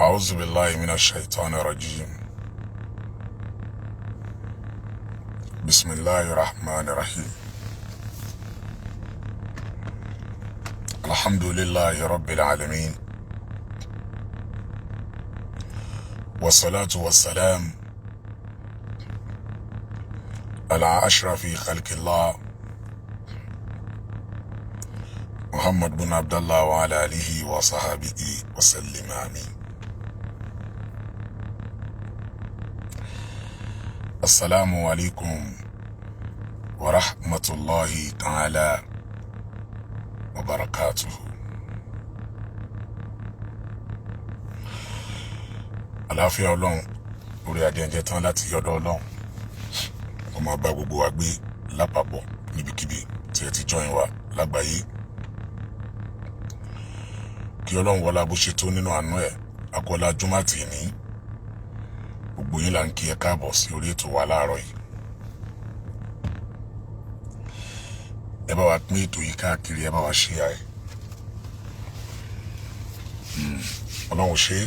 أعوذ بالله من الشيطان الرجيم. بسم الله الرحمن الرحيم. الحمد لله رب العالمين، والصلاة والسلام على أشرف خلق الله محمد بن عبد الله وعلى آله وصحبه وسلم آمين. السلام عليكم ورحمة الله تعالى وبركاته. àlàáfíà Ọlọ́run orí adéǹjẹ tán láti yọ̀dọ̀ Ọlọ́run kó máa bá gbogbo wa gbé lápapọ̀ níbikíbi tí ẹ ti join wa lágbàáyé. Kí Ọlọ́run wọlá bó ṣe tó nínú àánú ẹ̀ akọ́lá jùmọ̀tì ní gbogbo yín là ń kí ẹ káàbọ̀ sí orí ètò wa láàárọ̀ yìí. Ẹ bá wa pín ètò yìí káàkiri, ẹ bá wa ṣe àì. Ọlọ́run ṣe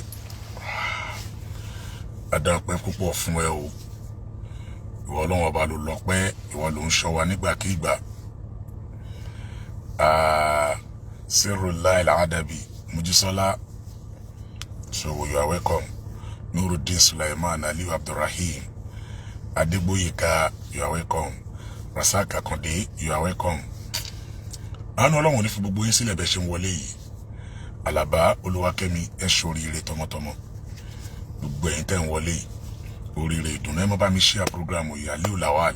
àdàpẹ́ púpọ̀ fún ẹ o. Ìwọ Ọlọ́run ọba ló lọ́pẹ́, ìwọ ló ń ṣọ́ wa nígbàkígbà. Sirullah al-Adabi Mujisola, so you are welcome. Nuruddin Sulaiman Aliyu Abdurrahim Adegboyeka, you are welcome. Rasaka Konde, you are welcome. Àánú Ọlọ́run ní fi gbogbo yín sílẹ̀ bẹ́ ṣe ń wọlé yìí. Alaba Olúwakẹ́mi ẹ ṣoríire tọmọtọmọ. Gbogbo ẹ̀yin tẹ́ ń wọlé yìí, oríire ìdùnnú ẹ má bá mi share program yìí. Aliu Lawal,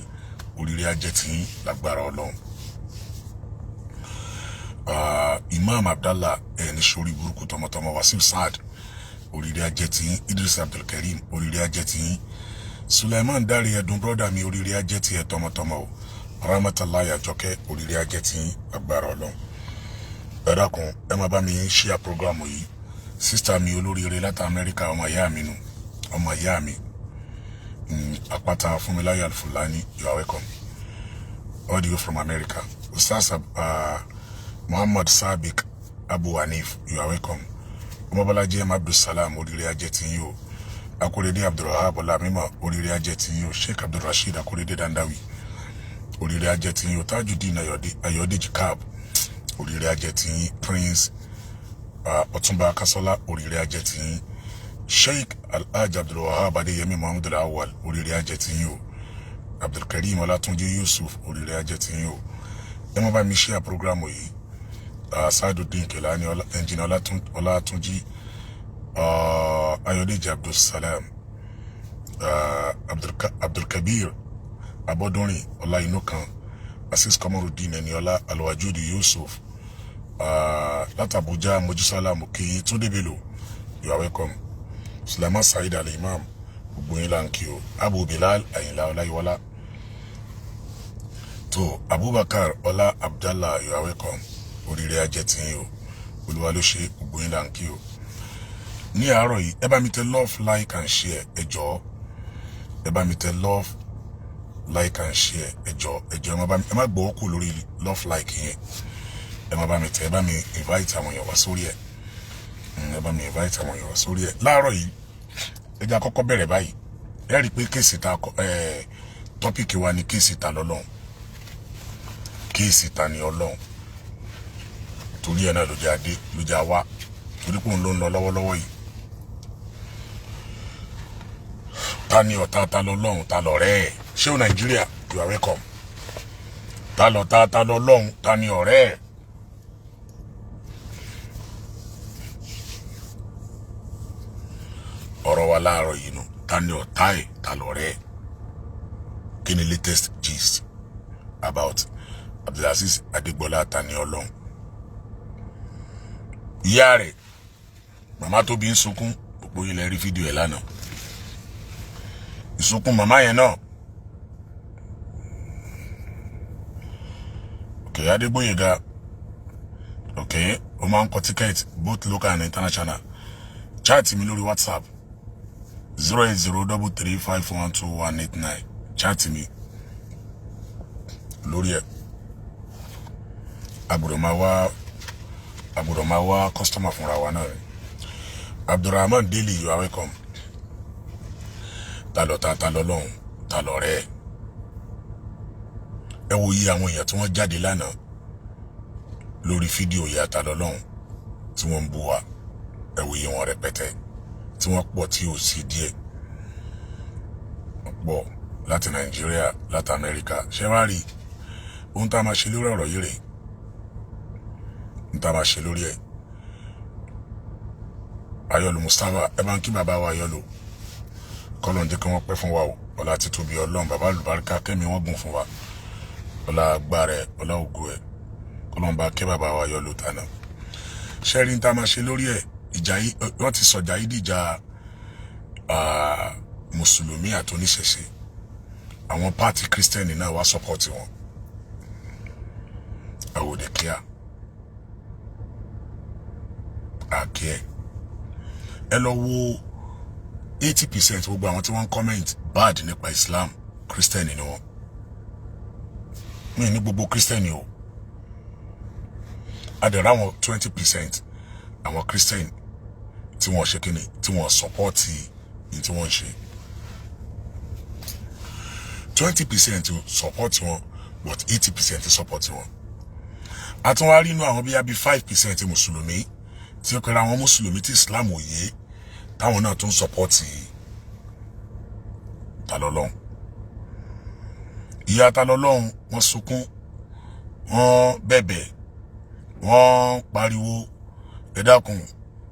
oríire ajẹ́ tí yín lágbára Ọlọ́run. Imam Abdallah ẹni ṣorí burúkú tọmọtọmọ. Wasil Saad, oríire ajẹ́ tí yín. Idris Abdulkarim, oríire ajẹ́ tí yín. Sulaiman Dari ẹdun brother mi, oríire ajẹ́ tí ẹ tọmọtọmọ o. Rahmatullahi Àjọkẹ́, oríire ajẹ́ tí yín lágbára Ọlọ́run. Ẹ dákun ẹ má bá mi share program yìí. Sister mi olóríire láti Amẹ́ríkà, ọmọ ìyá mi nù, ọmọ ìyá mi. Àpáta Fúnmiláyọ̀ Alfulaniy, you are welcome. All the way from America. Ustaz Muhammad Sabik Abu Hanif, you are welcome. Ọmọbọ́lájí M. Abdulsalam, oríire ajẹ́ tí yín o. Akóredé Abdulrahab Ọlámímọ̀, oríire ajẹ́ tí yín o. Sheikh Abdulrasheed Akóredé Dandawi, oríire ajẹ́ tí yín o. Tajudeen Ayọ̀dèjì Kab, oríire ajẹ́ tí yín. Prince Ọ̀túnba Akásọ́lá, oríire ajẹ́ tí yín. Sheikh Alhaji Abdulwahab Adéyẹmí Muhammad Awal, oríire ajẹ́ tí yín o. Abdulkarim Ọlátúnjí Yusuf, oríire ajẹ́ tí yín o. Ẹ má bá mi share program yìí. Saduddin Kelani, Engineer Ọlátúnjí, Ayọ̀dèjì Abdulsalam, Abdulkabir Abọ́dúnrin Ọláinúkan, Asis Kọmọrùdín Ẹniọlá, Larewaju Yusuf, láti Abuja Mojísọ́lá Mukiyi, Túndé Bello, you are welcome. Sulaiman Said Al-Imam, gbogbo yín là ń kí o. Abu Bilal Àyìnlá Ọláyíwọlá, tó Abubakar Ọlá Abdallah, you are welcome. Oríire ajẹ́ tí yín o. Olúwa ló ṣe, gbogbo yín là ń kí o. Ní àárọ̀ yìí ẹ bá mi tẹ love, like and share, ẹ jọ̀ọ́. Ẹ bá mi tẹ love, like and share, ẹ jọ̀ọ́. Ẹ má gbọ́ kú lórí love like yẹn. Ẹ má bá mi tẹ, ẹ bá mi invite àwọn èèyàn wá sórí ẹ̀. Ẹ bá mi invite àwọn èèyàn wá sórí ẹ̀. Láàárọ̀ yìí ẹ jẹ́ àkọ́kọ́ bẹ̀rẹ̀ báyìí. Ẹ rí pé kéèsì ta tọ́pìkì wa ni kéèsì ta lọ́lọ́run. Kéèsì ta ni Ọlọ́run. Torí ẹ̀ náà ló jẹ́ adé, ló jẹ́ wá. Torí pé òun ló ń lọ lọ́wọ́lọ́wọ́ yìí. Ta ni ọ̀tá, ta lọ́lọ́run, ta lọ̀rẹ́ ẹ̀? Ṣé o Nàìjíríà, you are welcome. Ta lọ̀tá, ta lọ́lọ́run, ta ni ọ̀rẹ́ ẹ̀? Ọ̀rọ̀ wa láàárọ̀ yìí nù. Ta ni ọ̀tá ẹ̀, ta lọ̀rẹ́ ẹ̀? Kí ni latest gist about Abdulaziz Adégbọlá Tani Olohun? Ìyá rẹ̀, màmá tó bí ń sunkún, gbogbo yín lẹ rí fídíò ẹ̀ lánàá. Ìsunkún màmá yẹn náà. Okay, Adégbóyèga. Okay, o máa ń kọ ticket both local and international. Chat mi lórí WhatsApp 08033512189. Chat mi lórí ẹ̀. Agbọ́dọ̀ máa wá customer fúnra wa náà. Abdulrahman Daily, you are welcome. Talota Talolong, Talore. Ẹ wo iye àwọn èèyàn tí wọ́n jáde lánàá lórí fídíò ìyá Talolong tí wọ́n ń bú wa. Ẹ wo iye wọn rẹpẹtẹ tí wọ́n pọ̀ tí ò sí díẹ̀. Pọ̀ láti Nàìjíríà, láti Amẹ́ríkà. Ṣé wá rí ohun tá a máa ṣe lórí ọ̀rọ̀ yìí rèé? Ohun tá a máa ṣe lórí ẹ̀. Ayọ̀lù Mustapha, ẹ bá ń kí bàbá wa Ayọ̀lù. Kọ́lọ́n jẹ́ kí wọ́n pẹ́ fún wa o. Ọlá ti tóbi Ọlọ́run, bàbá àlùbáríkà kẹ́mi wọ́n gùn fún wa. Ọlá agbára ẹ̀, ọlá ògo ẹ̀. Kọ́lọ́n bá kẹ́ bàbá wa Ayọ̀lù tànà. Ṣé rí n tá a máa ṣe lórí ẹ̀? Ìjà yìí, wọ́n ti sọ̀jà yìí dìjà Mùsùlùmí àti oníṣẹ̀ṣe. Àwọn pààtì Kírísítẹ́nì náà wá sọ́pọ̀tì wọn. Àwòdè kíá. Àkíẹ́. Ẹ lọ wo 80% gbogbo àwọn tí wọ́n comment bad nípa Islam, Kírísítẹ́nì ni wọ́n. Mi ní gbogbo Kírísítẹ́nì o. Adẹ̀rẹ̀ àwọn 20% àwọn Kírísítẹ́nì tí wọ́n ṣe kíni, tí wọ́n support ní tí wọ́n ṣe. 20% support wọn, but 80% support wọn. Àtúnwárí inú àwọn bíi 5% Mùsùlùmí tí ó kẹ́ra àwọn Mùsùlùmí tí Islam ò yé, táwọn náà tún support Talolong. Ìyá Talolong wọ́n sunkún, wọ́n bẹ̀bẹ̀, wọ́n pariwo, ẹ dákun,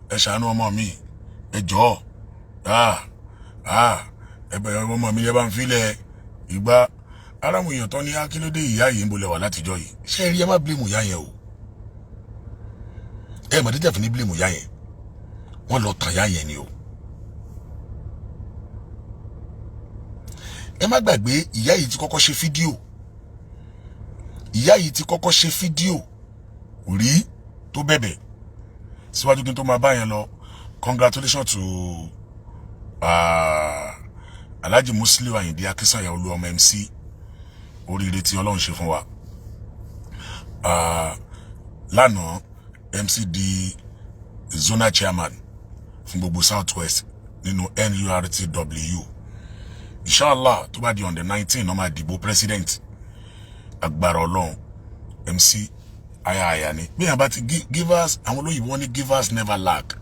ẹ ṣàánú ọmọ mi, ẹ jọ̀ọ́, ẹ bẹ̀ ọmọ mi, ẹ bá ń filẹ̀ ìgbà. Ara àwọn èèyàn tán ní akílódé ìyá yìí ń bolẹ̀ wà látijọ́ yìí. Ṣé rí ẹ má blame ìyá yẹn o. Ẹ mọ̀ dídẹ̀ fún ní blame ìyá yẹn. Wọ́n lọ tàn ìyá yẹn ni o. Ẹ má gbàgbé ìyá yìí ti kọ́kọ́ ṣe fídíò. Ìyá yìí ti kọ́kọ́ ṣe fídíò rí tó bẹ̀bẹ̀. Síwájú kí n tó máa bá yẹn lọ, congratulations to Alhaji Musiliu Ayinde Akínsànyà olú ọmọ MC. Oríire tí Ọlọ́run ṣe fún wa. Lánàá MC di zonal chairman fún gbogbo Southwest nínú NURTW. Inshallah tó bá di on the 19 ó máa dìbò president. Agbára Ọlọ́run MC aya ni. Bí yàn bá ti givers, àwọn olóyìnbó wọ́n ní givers never lack.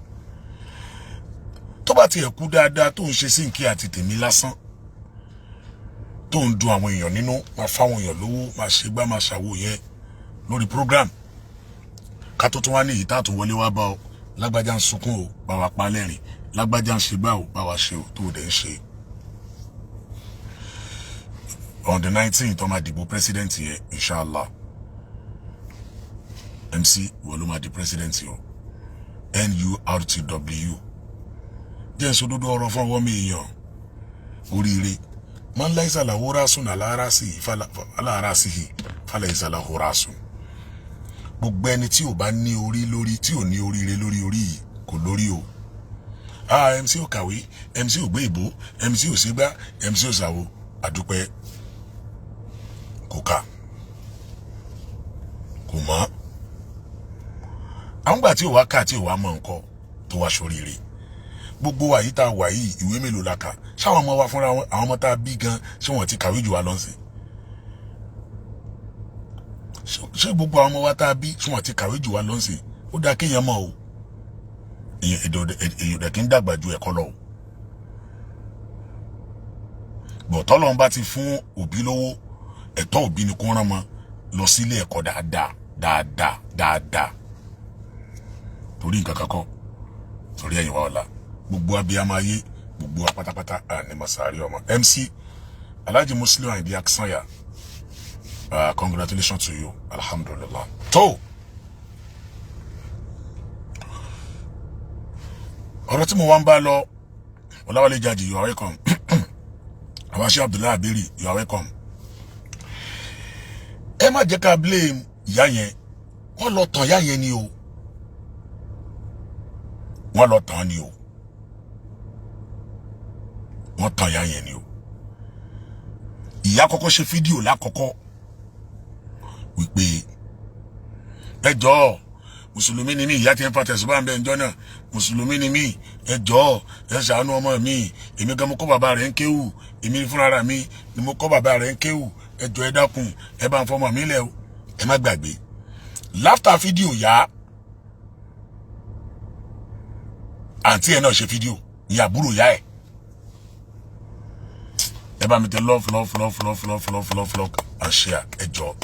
Tó bá ti ẹ̀kú dáadáa tó ń ṣe sí nkí àti tèmi lásán, tó ń dùn àwọn èèyàn nínú, máa fáwọn èèyàn lówó, máa ṣe gbá, máa ṣàwò yẹn lórí program. Ká tó tún wá ní ìta tó wọlé wá bá ọ, lágbájá ń sunkún o, bá wa pa lẹ́rìn, lágbájá ń ṣe gbá o, bá wa ṣe o, tó dẹ̀ ń ṣe. On the 19th tó máa dìbò president yẹn, inshallah. MC wọ́n ló máa di president yẹn. NURTW. Jẹ́ sódódó ọ̀rọ̀ fún ọwọ́ mi èèyàn. Oríire. Man laisa lahu rasun ala rasihi fala isa lahu rasun. Gbogbo ẹni tí ò bá ní orí lórí, tí ò ní oríire lórí orí yìí, kò lórí o. MC ò kàwé, MC ò gbé ìbò, MC ò ṣègbà, MC ò ṣàwò, àdúpẹ́. Kò ká. Kò mọ̀. Àwọn gbà tí ò wá ká tí ò wá mọ̀ nǹkan tó wá ṣoríire. Gbogbo wa yìí tá wà yìí, ìwé mélòó la kà? Ṣáwọn ọmọ wa fúnra wọn, àwọn ọmọ tá bí gan, ṣé wọ́n ti kàwé jù wá lọ sí? Ṣé gbogbo àwọn ọmọ wa tá bí, ṣé wọ́n ti kàwé jù wá lọ sí? Ó dá kéèyàn mọ̀ o. Èyí dẹ̀ kí ń dàgbà ju ẹ̀kọ́ lọ. Bọ̀ tọ́lọ́run bá ti fún òbí lówó, ẹ̀tọ́ òbí ni kó rán mọ́ lọ sílé ẹ̀kọ́ dáadáa. Torí nǹkan kankan, torí ẹ̀yìn wa ọ̀la. Gbogbo abiyamọ ayé, gbogbo apátápátá ní masari ọmọ. MC Alhaji Musiliu Ayinde Akínsànyà, congratulations to you, alhamdulillah. Tó ọ̀rọ̀ tí mo wá ń bá lọ, Ọláwálé Jàjì, you are welcome. Abashi Abdullahi Abiri, you are welcome. Ẹ má jẹ́ ká blame ìyá yẹn. Wọ́n lọ tàn ìyá yẹn ni o. Wọ́n lọ tàn ni o. Wọ́n tàn ìyá yẹn ni o. Ìyá kọ́kọ́ ṣe fídíò lákọ́kọ́ wípé ẹ jọ̀ọ́ mùsùlùmí ni mí ìyá tí ń fa tẹ̀sùbá ń bẹ ǹjọ́ náà mùsùlùmí ni mí ẹ jọ̀ọ́ ẹ ṣàánú ọmọ mi èmi gan mo kọ́ bàbá rẹ̀ ń kéwù èmi fúnra mi ni mo kọ́ bàbá rẹ̀ ń kéwù ẹ jọ̀ọ́ ẹ dákun ẹ bá ń fọmọ mi lẹ̀ o ẹ má gbàgbé láftà fídíò yá àǹtí ẹ náà ṣe fídíò ìyá àbúrò yá ẹ bá mi tẹ love and share ẹ jọ̀ọ́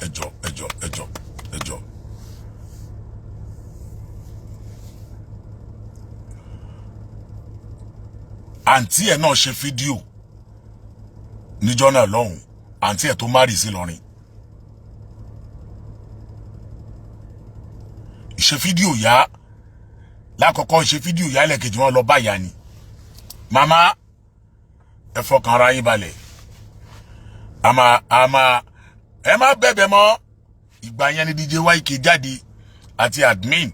àǹtí ẹ̀ náà ṣe fídíò níjọ́ náà lọ́hùn àǹtí ẹ̀ tó márì sí lọ́rin ìṣe fídíò yá lákọ̀ọ́kọ́ ìṣe fídíò yá lẹ́kejì wọn lọ bá ìyá ni màmá ẹ fọkàn ara yín balẹ̀ ẹ má bẹ̀bẹ̀ mọ́ ìgbà yẹn ni DJ YK jáde àti admin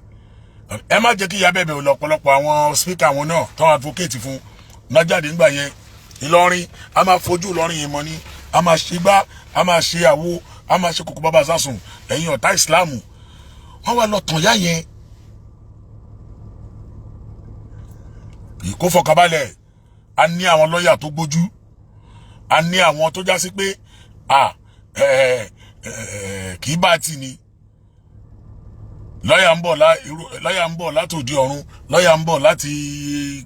ẹ má jẹ́ kí ìyá bẹ̀bẹ̀ lọ́pọ̀lọpọ̀ àwọn speaker wọn náà tó advocate fún nájáde ńgbà yẹn Ìlọrin a máa fojú Ìlọrin yẹn mọ́ ní a máa ṣe gbá a máa ṣe àwo a máa ṣe kókó bàbá sásùn ẹ̀yin ọ̀tá ìsìláàmù wọ́n wá lọ tàn yá yẹn kó fọkànbalẹ̀ a ní àwọn lọ́yà tó gbójú a ní àwọn tó já sí pé kì í bá tì ní lọ́yà ń bọ̀ látòdì ọ̀run lọ́yà ń bọ̀ láti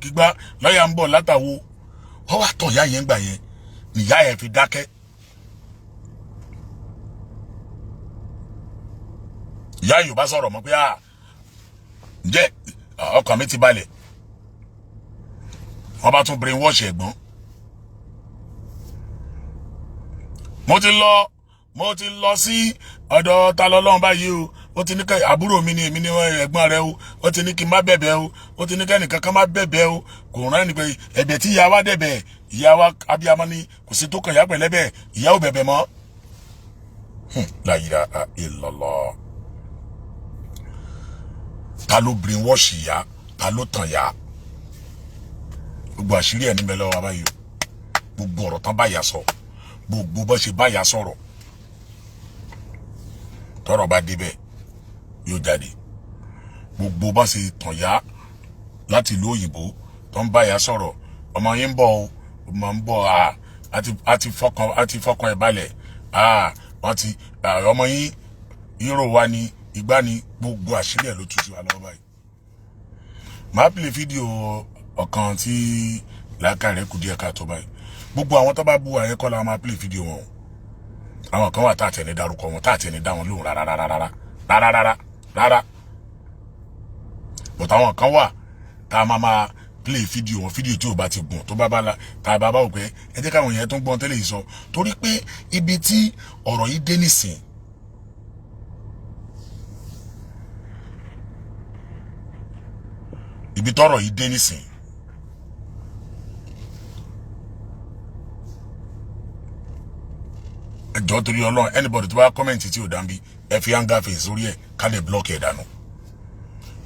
gbígbá lọ́yà ń bọ̀ látàwo wọ́n wá tàn yá yẹn gbà yẹn nìyá yẹn fi dákẹ́ ìyá yìí ò bá sọ̀rọ̀ mọ́ pé ǹjẹ́ ọkàn mi ti balẹ̀ wọ́n bá tún brainwash ẹ̀gbọ́n mo ti lọ sí ọ̀dọ̀ ta lọ́lọ́run báyìí o ó ti ní kẹ́ àbúrò mi ni èmi ni ẹ̀gbọ́n rẹ o ó ti ní kí n má bẹ̀bẹ̀ o ó ti ní kẹ́ nìkan kan má bẹ̀bẹ̀ o kò rán ẹni pé ẹ̀bẹ̀ tí ìyá wa dẹ̀bẹ̀ ìyá wa abiyamọ ni kò sí tó kàn yá pẹ̀lẹ́bẹ̀ ìyá ò bẹ̀bẹ̀ mọ́ la ilaha illallah ta ló brainwash ìyá ta ló tàn yá gbogbo àṣírí ẹ̀ níbẹ̀ lọ́wọ́ báyìí gbogbo ọ̀rọ̀ tán báyà sọ gbogbo bó ṣe báyà sọ̀rọ̀ tọ́rọ̀ bá débẹ̀ yóò jáde gbogbo bá ṣe tàn yá láti ìlú òyìnbó tó ń báyà sọ̀rọ̀ ọmọ yín ń bọ̀ o ọmọ ń bọ̀ àti fọkàn ẹ̀ balẹ̀ wọ́n ti ọmọ yín hero wa ni ìgbà ni gbogbo àṣírí ẹ̀ ló túṣu alọ́ báyìí máa play fídíò ọ̀kan tí làákà rẹ̀ kù díẹ̀ káàtó báyìí gbogbo àwọn tó bá bú àyẹ́ kọ́ la máa play fídíò wọn àwọn kan wà tá àtẹ̀ní dárúkọ wọn tá àtẹ̀ní dá wọn lóhùn rárá but àwọn kan wà tá a máa play fídíò wọn fídíò tí ò bá ti gùn tó bá bá la tá a bá bá wò pé ẹ jẹ́ káwọn yẹn tó ń gbọ́n tẹ́lẹ̀ yìí sọ torí pé ibi tí ọ̀rọ̀ yìí dé nísìn ibi tọ́rọ̀ yìí dé nísìn ẹjọ́ torí Ọlọ́run anybody tó bá comment tí ò dánbí ẹ fi anger face sórí ẹ ká lè block ẹ dànù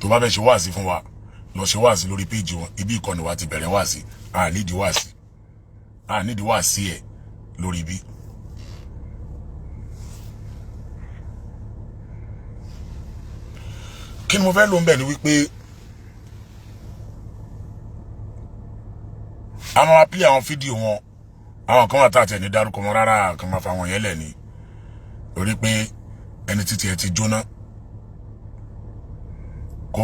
tó bá fẹ́ ṣe wáàsí fún wa lọ ṣe wáàsí lórí page wọn ibi ìkànnì wa ti bẹ̀rẹ̀ wáàsí nídìí wáàsí ẹ lórí ibi. kí ni mo fẹ́ lò ń bẹ̀ ni wípé a máa play àwọn fídíò wọn àwọn kan wà tá àtẹ̀ ní dárúkọ wọn rárá kan máa fa wọn yẹn lẹ̀ ni torí pé ẹni títí ẹ ti jóná kó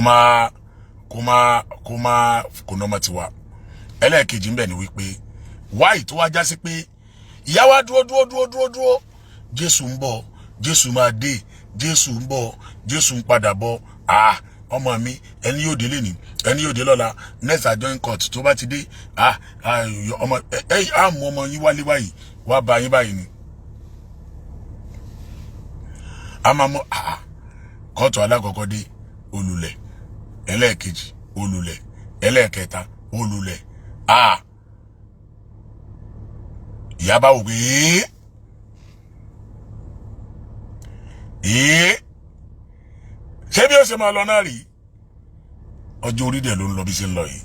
nọ́mọ ti wá ẹlẹ́ẹ̀kejì ń bẹ̀ ni wípé wáì tó wá já sí pé ìyá wa dúró Jésù ń bọ̀ Jésù máa dé Jésù ń bọ̀ Jésù ń padà bọ̀ ọmọ mi ẹni yóò délé ni ẹni yóò dé lọ́la next adjourn court tó bá ti dé ọmọ àmú ọmọ yín wálé báyìí wá bá yín báyìí ni a máa mọ kóòtù alákọ̀ọ́kọ́ dé olùlẹ̀ ẹlẹ́ẹ̀kejì olùlẹ̀ ẹlẹ́ẹ̀kẹta olùlẹ̀ ìyá bá wò pé ṣé bí ó ṣe máa lọ náà rí ọjọ́ orí dẹ̀ ló ń lọ bí ṣe ń lọ yìí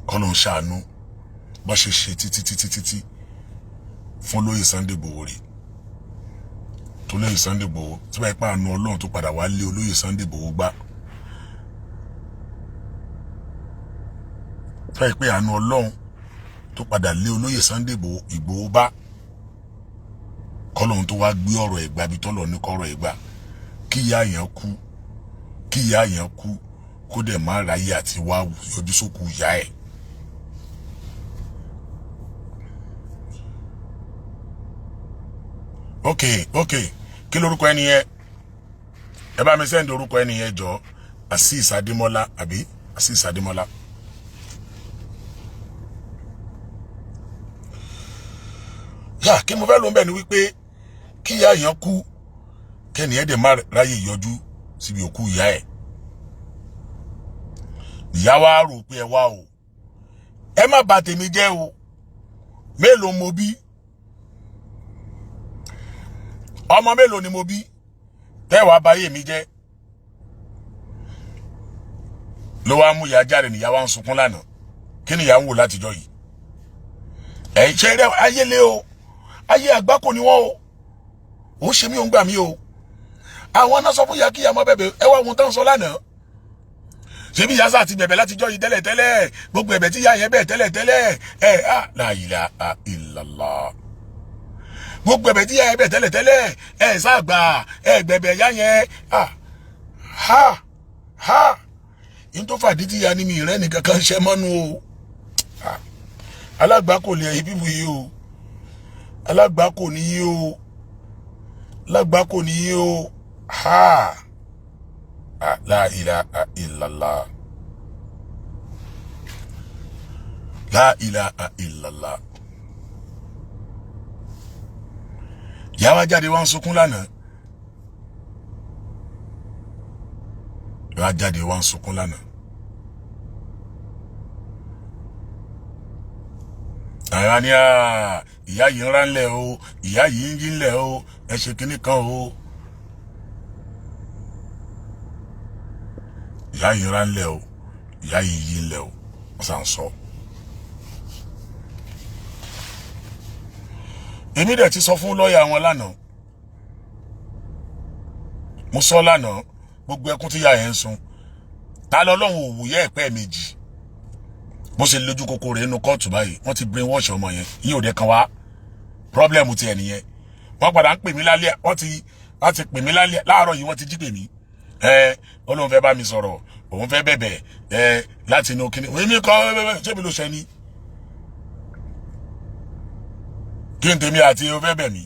kọ́lọ́n ṣàánú bọ́ ṣe ṣe títí fún olóyè Sunday Igboho rí tó lóyè Sunday Igboho tí wọ́n pa àánú Ọlọ́run tó padà wá lé olóyè Sunday Igboho gbá tí wọ́n pa àánú Ọlọ́run tó padà lé olóyè Sunday Igboho bá kọ́lọ́run tó wá gbé ọ̀rọ̀ ẹ̀gbá bí tọ́lọ̀ ní kọ́rọ̀ ẹ̀gbá kí ìyá yẹn kú kó dẹ̀ má ráyè àti wá yọjú sókú ìyá ẹ̀. ok kí lórúkọ ẹni yẹn ẹ bá mi sẹ́ndì orúkọ ẹni yẹn jọ Azeez Adémọ́lá àbí Azeez Adémọ́lá. yà kí mo fẹ́ ló ń bẹ̀ ni wípé kí ìyá yẹn kú kẹ́ni ẹ̀ dẹ̀ má ráyè yọjú síbi òkú ìyá ẹ̀. ìyá wa rò pé ẹ wá o ẹ má bà tèmi jẹ́ o mélòó mo bí ọmọ mélòó ni mo bí tẹ́wàá báyé mi jẹ́ ló wá mú ìyá jáde níyà wá ń sunkún lánàá kí ni ìyá ń wò látijọ́ yìí ẹ̀ ṣe rẹ ayé lé o ayé àgbákò ni wọ́n o ó ṣe mí ò ń gbà mí o àwọn náà sọ fún ìyá kí ìyá mọ́ bẹ̀bẹ̀ ẹ wá ohun tó ń sọ lánàá ṣe bí ìyá sá ti bẹ̀bẹ̀ látijọ́ yìí tẹ́lẹ̀ gbogbo ẹ̀bẹ̀ tí ìyá yẹn bẹ̀ tẹ́lẹ̀ la ilaha illallah gbogbo ẹ̀bẹ̀ tí ìyá yẹn bẹ̀ tẹ́lẹ̀ sáàgbà gbẹ̀bẹ̀ ìyá yẹn in tó fàdí tí ìyá ni mi rẹ́ nìkan kan ṣe mọ́nu o alágbàkò lè ẹ̀yìn bíbu yìí o alágbàkò ní yìí o alágbàkò ní yìí o la ilaha illallah la ilaha illallah. ìyá wa jáde wá ń sunkún lánàá ìyá jáde wá ń sunkún lánàá àyà ni ìyá yìí ń ránlẹ̀ o ìyá yìí ń yínlẹ̀ o ẹ ṣe kinní kan o ìyá yìí ń ránlẹ̀ o ìyá yìí yínlẹ̀ o wọ́n sàn sọ. èmi dẹ̀ ti sọ fún lọ́ọ̀yà wọn lánàá mo sọ lánàá gbogbo ẹkún tí ìyá yẹn ń sun ta lọ́lọ́run òwúyẹ́ ẹ̀pẹ́ méjì bó ṣe lójú kòkòrò inú kóòtù báyìí wọ́n ti brain wash ọmọ yẹn yìí ò dé kan wá problem ti ẹ̀ nìyẹn wọ́n padà ń pè mí lálẹ́ wọ́n ti pè mí lálẹ́ láàárọ̀ yìí wọ́n ti jí pè mí Ọlọ́run fẹ́ bá mi sọ̀rọ̀ òun fẹ́ bẹ̀bẹ̀ láti inú kíní èmi kọ́ ṣé mi ló ṣe ni kí n tèmi àti o fẹ́ bẹ̀ mí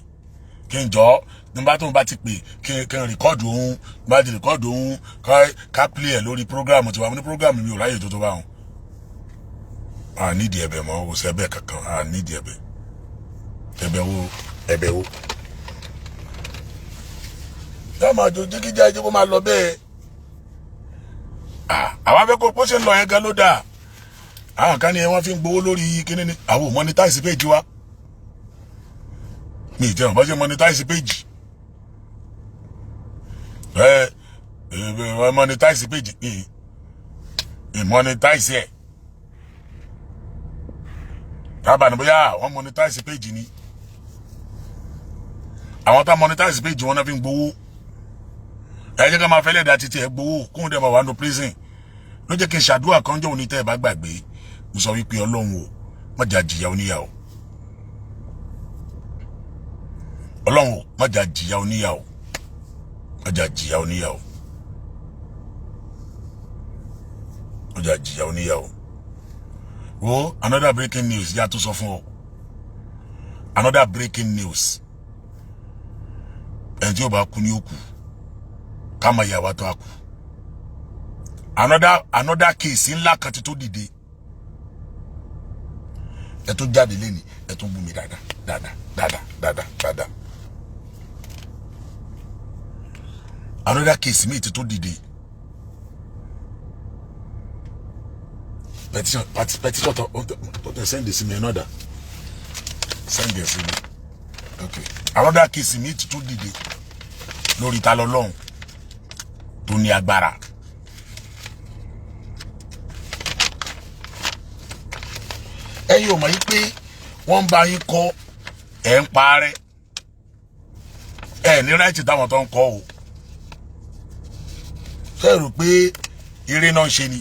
kí n jọ nígbà tó ń bá ti pè kí n rìkọ́ọ̀dù òun bá ti rìkọ́ọ̀dù òun ká play ẹ̀ lórí prógráàmù tiwa mo ní prógráàmù mi ò ráyè tó bá wọn. a nídìí ẹ̀bẹ̀ mọ́ o ṣe ẹ̀bẹ̀ kankan a nídìí ẹ̀bẹ̀ wo. yá máa jò jígíjà ẹjẹ́ kó máa lọ bẹ́ẹ̀. àwọn afẹ́kọ̀ọ́ bó ṣe ń lọ yẹn gan ló dáa àwọn kan ní wọ́n fi ń gbowó lórí kíní ni àwọn ò monetize page wa mi ìjẹun bọ́ ṣe monetize page monetize page monetize ẹ̀ tábà ní bóyá wọ́n monetize page ni àwọn tá monetize page wọn náà fi ń gbowó ẹ jẹ́ ká máa fẹ́lẹ̀ dá títí ẹ gbowó kóhun dẹ̀ máa wà ní prison ló jẹ́ kí n ṣàdúrà kan jọ òní tẹ́ ẹ bá gbàgbé mo sọ wípé Ọlọ́run o má jà jìyà oníyàwó Ọlọ́run o má jà jìyà oníyàwó má jà jìyà oníyàwó má jà jìyà oníyàwó wo another breaking news yà tó sọ fún ọ another breaking news ẹni tí ó bá kú ní òkú ká máa yà wá tó a kú another case ńlá kan ti tó dìde ẹ tó jáde lẹ́ni ẹ tó bú mi dáadáa another case mi ti tó dìde petition to send this me another send this me okay another case mi ti tó dìde lórí ta lọ́lọ́run tó ní agbára ẹ̀yin ò mọ̀ yí pé wọ́n bá yín kọ́ ẹ ń parẹ́ ẹ ní ráìtì táwọn tó ń kọ́ o ṣé rò pé eré náà ń ṣe ni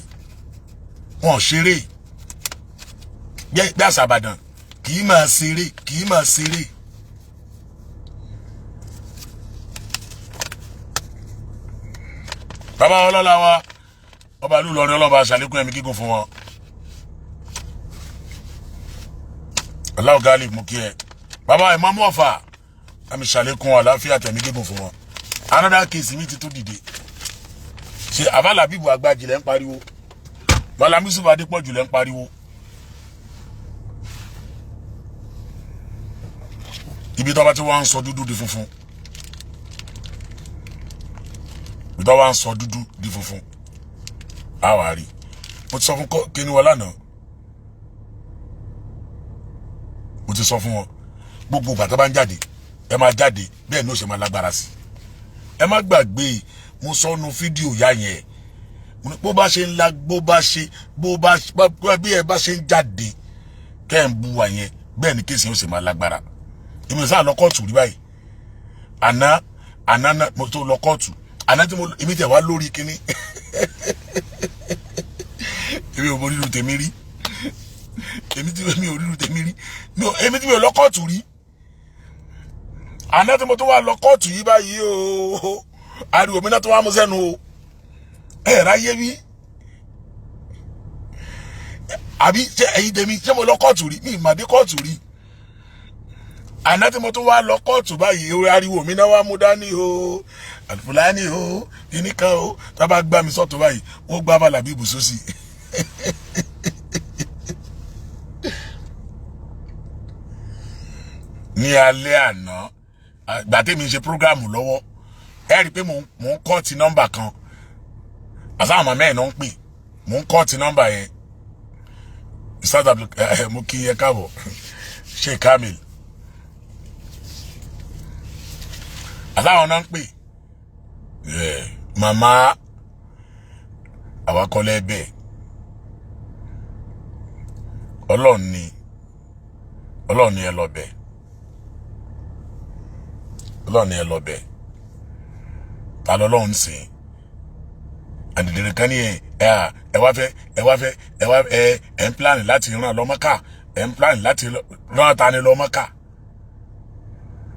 wọn ṣeré bí àṣà Ìbàdàn kì í máa ṣeré bàbá ọlọ́lá wa ọba ìlú Ìlọrin ọlọ́ba ṣàlékún ẹ̀mí gígùn fún wọn. Allahu Galib mú kí ẹ bàbá Ìmáàmù Ọ̀fà àmì ṣàlékún àlàáfíà tẹ̀mí gígùn fún wọn. Another case mi ti tún dìde ṣe àbálà bíbu àgbàjì lẹ́ ń pariwo Mallam Yusuf Adépọ̀jù lẹ́ ń pariwo ibi tó bá ti wá ń sọ dúdú di funfun ibi tó wá ń sọ dúdú di funfun àwárí mo ti sọ fún kíni wọn lánàá mo ti sọ fún wọn gbogbo ìgbà tó bá ń jáde ẹ máa jáde bẹ́ẹ̀ ni ó ṣe máa lágbára sí ẹ má gbàgbé mo sọnù fídíò yá yẹn bó bá ṣe ń la bí ẹ bá ṣe ń jáde kẹ́ ń bu wà yẹn bẹ́ẹ̀ ni kéèsì ó ṣe máa lágbára èmi sáà lọ kóòtù rí báyìí àná mo tó lọ kóòtù àná tí èmi tẹ̀ wá lórí kíní èmi ò mọ rírun tèmi rí èmi ò rírun tèmi rí èmi tí mi ò lọ kóòtù rí àná tí mo tó wá lọ kóòtù yìí báyìí o ariwo mi náà tó wá mú sẹ́nu o ráyé bí àbí ṣe ẹ̀yin tèmi ṣé mo lọ kóòtù rí mi ìmàdé kóòtù rí àná tí mo tó wá lọ kóòtù báyìí ariwo mi náà wá mú dání o Alfulaniy o kìnnìkan o tá bá gbá mi sọ́tọ̀ báyìí wọ́n gbá bàlà bí ibùsọ sí ní alẹ́ àná gbà tèmi ṣe prógráàmù lọ́wọ́ ẹ rí i pé mò ń kọ́ọ̀tì nọ́mbà kan àsáwọn màmá ẹ̀ náà ń pè mò ń kọ́ọ̀tì nọ́mbà yẹn South Africa mo kí yẹ káàbọ̀ Sheikh Kamil àsáwọn náà ń pè màmá àwakọ́lẹ́ bẹ́ẹ̀ Ọlọ́run ni ẹ lọ bẹ́ẹ̀ Ọlọ́run ni ẹ lọ bẹ́ẹ̀ ta lọ́lọ́run sìn àdìdìrì kan ní ẹ wá ń plan láti rán lọ Mọ́kà ẹ ń plan láti rán Tani lọ Mọ́kà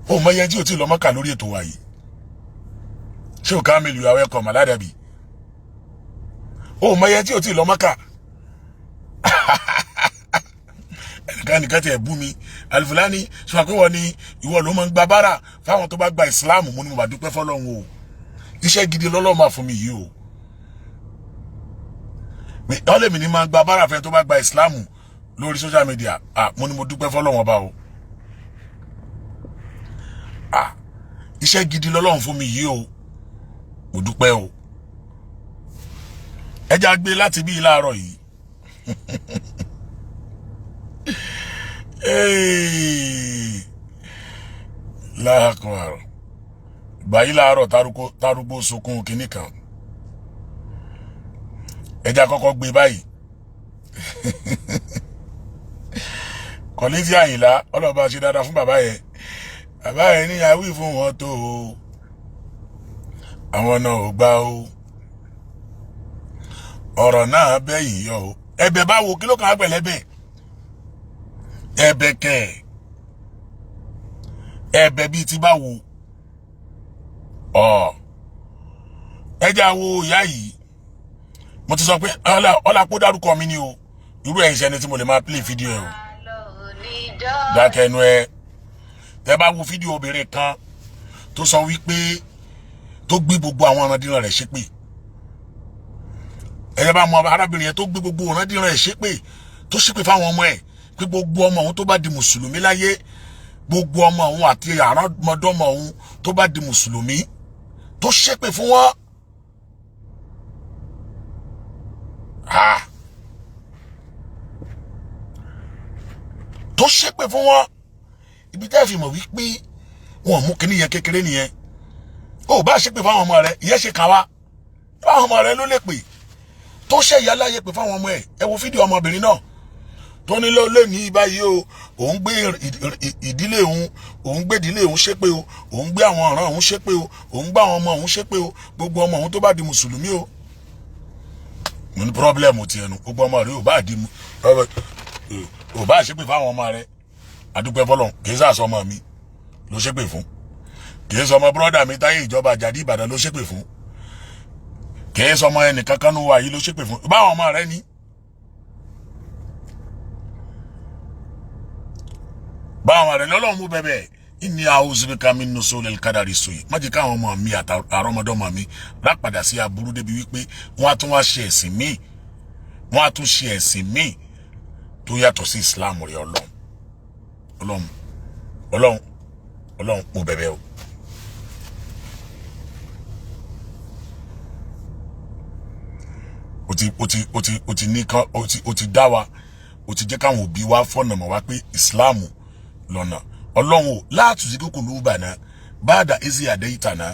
ó mọ iye tí ò tí lọ Mọ́kà lórí ètò wa yìí Sheikh Kamil you are welcome aládàbí ó mọ iye tí ò tí lọ Mọ́kà ẹnìkan tí ẹ bú mi Alfulaniy sọ pé wọ́n ní ìwọ ló máa ń gba bára fáwọn tó bá gba ìsìláàmù mo ní mo bá dúpẹ́ fọ́lọ́run o iṣẹ́ gidi lọ́lọ́run máa fún mi yìí o ọlẹ́mi ní máa gba bára fẹ́ tó bá gba ìsìláàmù lórí social media mo ní mo dúpẹ́ fọ́lọ́run ọba o iṣẹ́ gidi lọ́lọ́run fún mi yìí o mo dúpẹ́ o ẹja gbé láti bí láàárọ̀ yìí láàkọ̀ọ̀rọ̀ báyìí láàárọ̀ tárúgbó sunkún kìíní kan ẹja kọ́kọ́ gbé báyìí kọ̀lẹ́tì Àyìnlá ọlọ́ba ṣe dáadáa fún bàbá yẹn ní àwí fún wọn tó o àwọn náà ò gbà o ọ̀rọ̀ náà bẹ́yìn yọ o ẹ̀bẹ̀ báwo kí ló kàn á pẹ̀lẹ́bẹ̀ ẹ̀bẹ̀ kẹ̀ ẹ̀bẹ̀ bíi ti báwo ẹjẹ́ àwo ìyá yìí mo ti sọ pé ọlápó dárúkọ mi ni o irú ẹ̀ ìṣẹ́ni tí mo lè máa play fídíò ẹ̀ o dákẹ́ ẹnu ẹ tẹ́ bá wo fídíò obìnrin kan tó sọ wípé tó gbé gbogbo àwọn ọ̀randíran rẹ̀ ṣépè ẹ̀yẹ́ bá mọ arábìnrin yẹn tó gbé gbogbo ọ̀randíran rẹ̀ ṣépè tó ṣépè fáwọn ọmọ ẹ̀ pé gbogbo ọmọ òun tó bá di mùsùlùmí láyé gbogbo ọmọ òun àti àrọ́mọdọ́mọ òun tó bá di mùsùlùmí tó ṣépè fún wọn. Tó ṣépè fún wọn ibi tẹ́ fi mọ̀ wípé wọn mú kíní yẹn kékeré nìyẹn ó bá ṣépè fáwọn ọmọ rẹ ìyẹn ṣe kàn wá fáwọn ọmọ rẹ ló lè pè tó ṣe ìyá láyé pè fáwọn ọmọ ẹ wo fídíò ọmọbìnrin náà tó ní ló lè ní báyìí o òun gbé ìdílé òun gbé ìdílé òun ṣépè o òun gbé àwọn ọ̀ràn òun ṣépè o òun gbé àwọn ọmọ òun ṣépè o gbogbo ọmọ òun tó bá di mùsùlùmí o mo ní problem ti ẹnu gbogbo ọmọ rẹ ò bá ṣépè fáwọn ọmọ rẹ àdúpẹ́ fọ́lọ́run kì í sàṣọ ọmọ mi ló ṣépè fún kì í sọmọ brọ́dà mi táyé ìjọba àjàdí Ìbàdàn ló ṣépè fún kì í sọmọ ẹnìkan kan nù wá yìí ló ṣépè fún báwọn ọmọ rẹ ní. báwọn rẹ lọ́lọ́run mú bẹ́bẹ́ inni a'udhu bika min nusulil qadari suyi má jẹ́ káwọn ọmọ mi àtàrọmọdọ́mọ mi rápadà sí aburú débi wípé wọ́n á tún wá ṣe ẹ̀sìn míì wọ́n á tún ṣe ẹ̀sìn míì tó yàtọ̀ sí Islam rẹ Ọlọ́run mú bẹ́bẹ́ o. o ti ní kan o ti dá wa o ti jẹ́ káwọn òbí wa fọ̀nà mọ́ wa pé Islam lọ́nà Ọlọ́run o láti sí kókò ló bà náà báàdà ezi àdéhìtànà